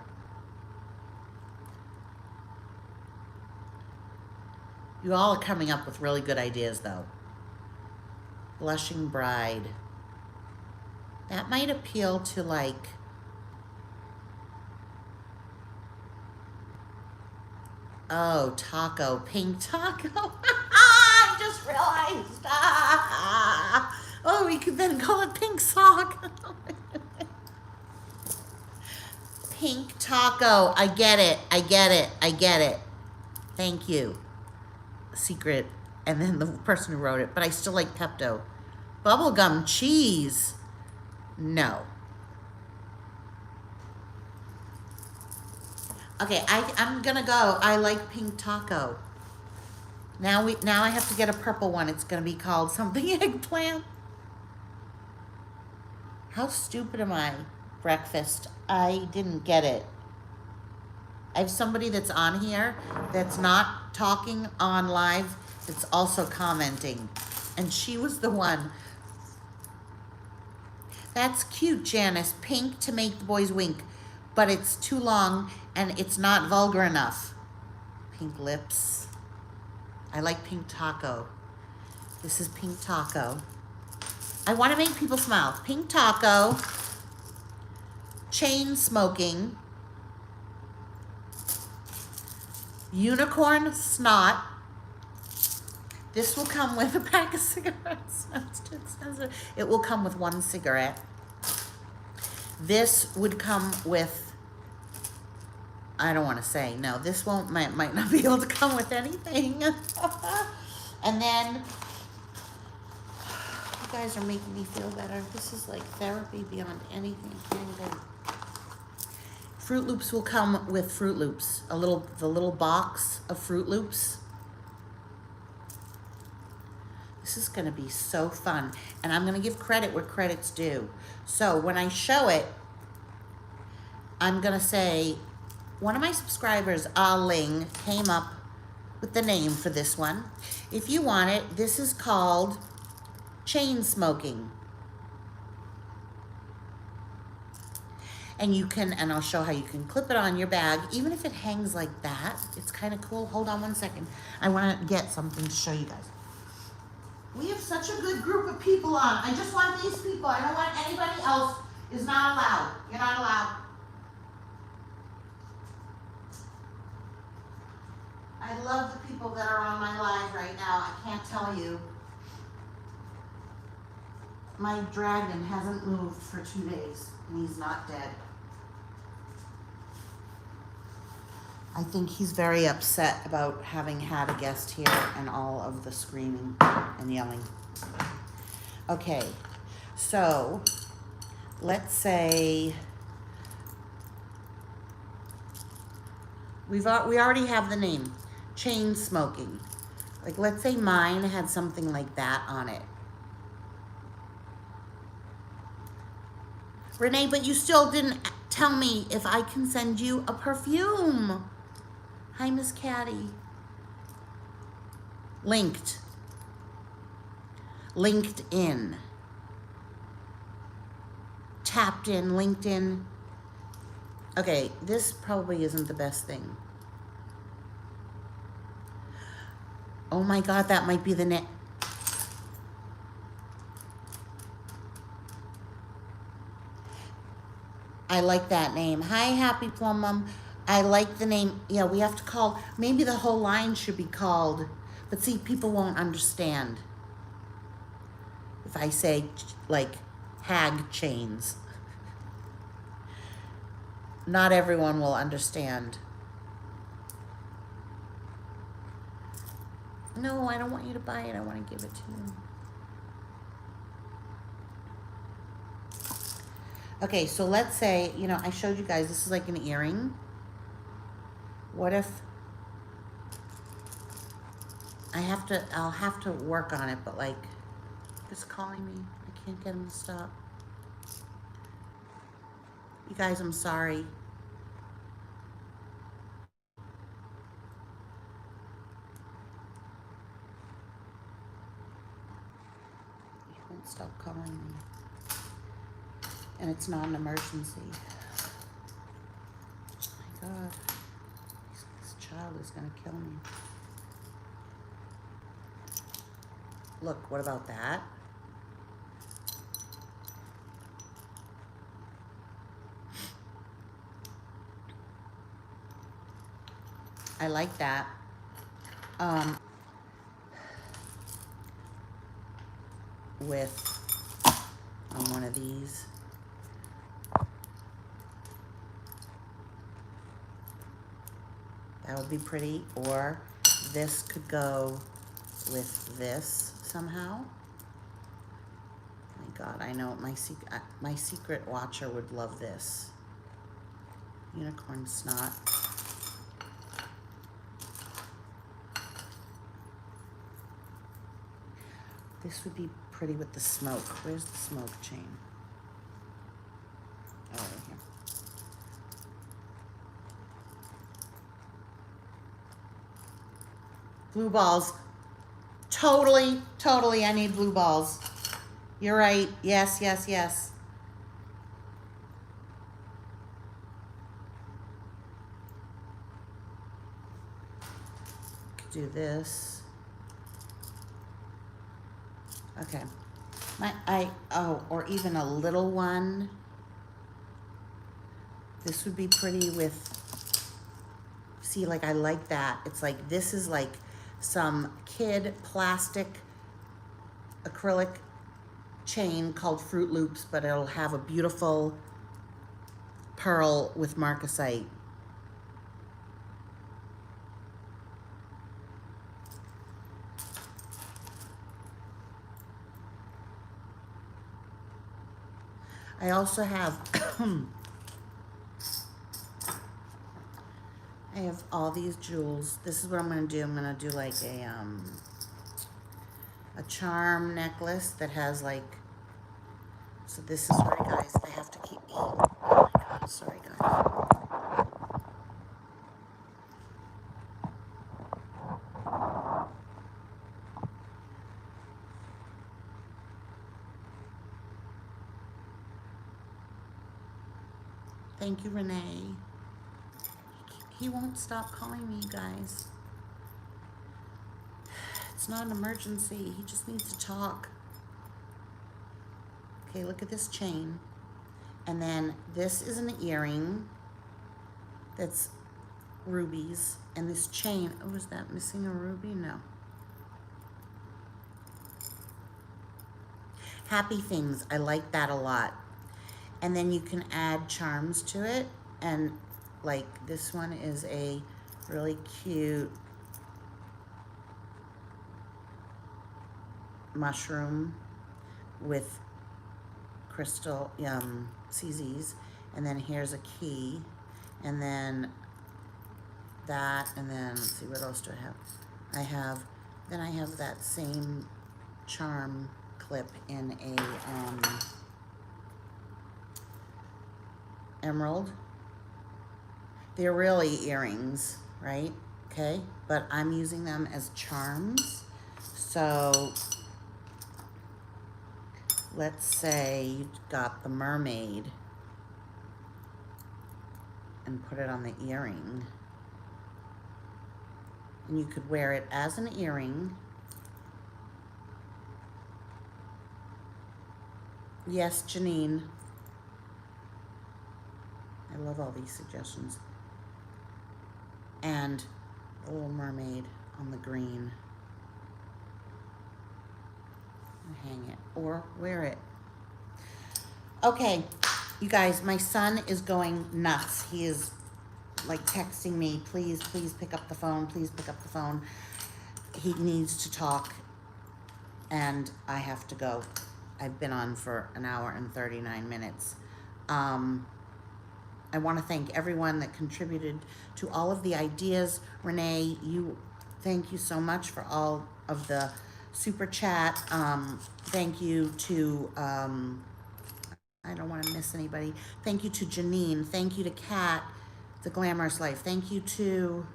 You all are coming up with really good ideas, though. Blushing Bride. That might appeal to, like, oh, taco. Pink taco. I just realized. Oh, we could then call it pink sock. Pink taco. I get it. I get it. I get it. Thank you. Secret, and then the person who wrote it, but I still like Pepto. Bubblegum cheese. No. Okay, I'm gonna go. I like pink taco. Now I have to get a purple one. It's gonna be called something eggplant. How stupid am I? Breakfast. I didn't get it. I have somebody that's on here that's not talking on live, that's also commenting. And she was the one. That's cute, Janice. Pink to make the boys wink. But it's too long and it's not vulgar enough. Pink lips. I like pink taco. This is pink taco. I want to make people smile. Pink taco. Chain smoking. Unicorn snot. This will come with a pack of cigarettes. That's too expensive. It will come with one cigarette. This would come with, I don't want to say, no, this might not be able to come with anything. And then, you guys are making me feel better. This is like therapy beyond anything. Fruit Loops will come with Fruit Loops, the little box of Fruit Loops. This is gonna be so fun. And I'm gonna give credit where credit's due. So when I show it, I'm gonna say, one of my subscribers, Ling, came up with the name for this one. If you want it, this is called Chain Smoking. And you can, and I'll show how you can clip it on your bag, even if it hangs like that. It's kind of cool. Hold on one second. I want to get something to show you guys. We have such a good group of people on. I just want these people. I don't want anybody else. Is not allowed. You're not allowed. I love the people that are on my live right now. I can't tell you. My dragon hasn't moved for 2 days, and he's not dead. I think he's very upset about having had a guest here and all of the screaming and yelling. Okay, so let's say we already have the name, Chain Smoking. Like, let's say mine had something like that on it. Renee, but you still didn't tell me if I can send you a perfume. Hi, Miss Caddy. Linked. LinkedIn. Tapped in, LinkedIn. Okay, this probably isn't the best thing. Oh my God, that might be the net. I like that name. Hi, Happy Plum Mum. I like the name. Yeah, we have to call, maybe the whole line should be called, but see, people won't understand if I say like hag chains. Not everyone will understand. No, I don't want you to buy it. I want to give it to you. Okay, so let's say, you know, I showed you guys, this is like an earring. What if I'll have to work on it, but like, it's calling me. I can't get him to stop. You guys, I'm sorry. He won't stop calling me. And it's not an emergency. Oh my God. This child is gonna kill me. Look, what about that? I like that. With on one of these. That would be pretty. Or this could go with this somehow. My God, I know my secret watcher would love this. Unicorn snot. This would be pretty with the smoke. Where's the smoke chain? Oh, right here. Blue balls. Totally, totally, I need blue balls. You're right. Yes, yes, yes. Could do this. Okay. Or even a little one. This would be pretty with, see, like I like that. It's like, this is like some kid plastic acrylic chain called Fruit Loops, but it'll have a beautiful pearl with marcasite. I also have, I have all these jewels. This is what I'm gonna do. I'm gonna do like a charm necklace that has like, so this is, sorry guys, I have to keep, oh my God, sorry guys. Thank you, Renee. He won't stop calling me, you guys. It's not an emergency. He just needs to talk. Okay, look at this chain. And then this is an earring that's rubies. And this chain, oh, is that missing a ruby? No. Happy things, I like that a lot. And then you can add charms to it. And like this one is a really cute mushroom with crystal CZs. And then here's a key. And then that, and then let's see, what else do I have? Then I have that same charm clip in a emerald. They're really earrings, right? Okay, but I'm using them as charms. So let's say you got the mermaid and put it on the earring. And you could wear it as an earring. Yes, Janine. I love all these suggestions. And the little mermaid on the green. And hang it or wear it. Okay, you guys, my son is going nuts. He is like texting me, please, please pick up the phone, please pick up the phone. He needs to talk and I have to go. I've been on for an hour and 39 minutes. I want to thank everyone that contributed to all of the ideas. Renee, thank you so much for all of the super chat. Thank you to, I don't want to miss anybody. Thank you to Janine. Thank you to Kat, The Glamorous Life. Thank you to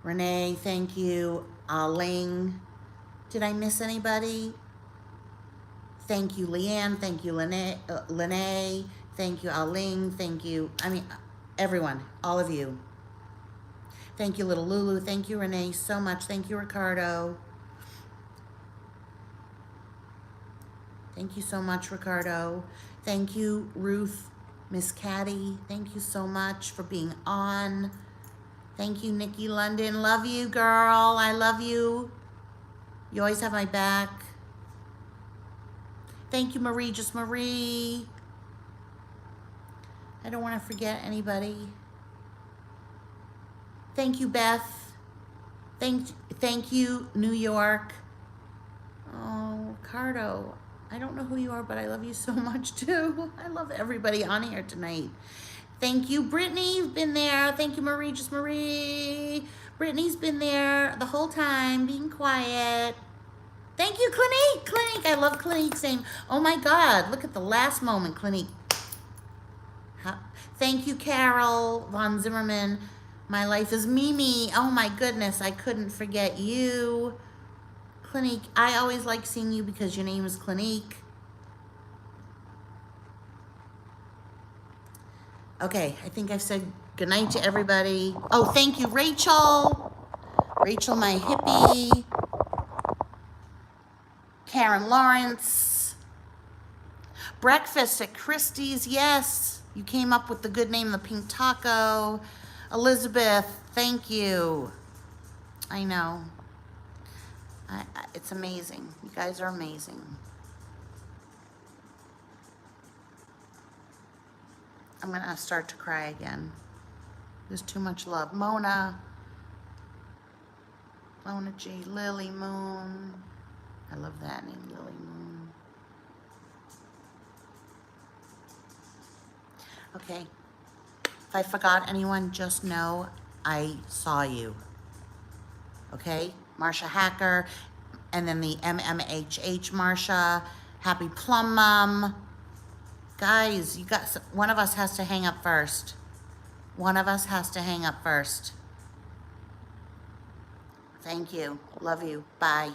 Renee. Thank you, Ling. Did I miss anybody? Thank you, Leanne. Thank you, Lene. Thank you, Ling. Thank you, everyone, all of you. Thank you, little Lulu. Thank you, Renee, so much. Thank you, Ricardo. Thank you so much, Ricardo. Thank you, Ruth, Miss Caddy. Thank you so much for being on. Thank you, Nikki London. Love you, girl. I love you. You always have my back. Thank you, Marie, just Marie. I don't want to forget anybody. Thank you, Beth. Thank you, New York. Oh, Ricardo. I don't know who you are, but I love you so much too. I love everybody on here tonight. Thank you, Brittany. You've been there. Thank you, Marie, just Marie. Brittany's been there the whole time, being quiet. Thank you, Clinique. Clinique. I love Clinique saying, oh my God, look at the last moment, Clinique. Thank you, Carol von Zimmerman. My life is Mimi. Oh my goodness, I couldn't forget you. Clinique, I always like seeing you because your name is Clinique. Okay, I think I've said goodnight to everybody. Oh, thank you, Rachel. Rachel, my hippie. Karen Lawrence. Breakfast at Christie's, yes. You came up with the good name, the Pink Taco. Elizabeth, thank you. I know. It's amazing. You guys are amazing. I'm going to start to cry again. There's too much love. Mona G, Lily Moon. I love that name, Lily Moon. Okay. If I forgot anyone, just know I saw you. Okay? Marsha Hacker, and then the MMHH Marsha, Happy Plum Mom. Guys, one of us has to hang up first. One of us has to hang up first. Thank you. Love you. Bye.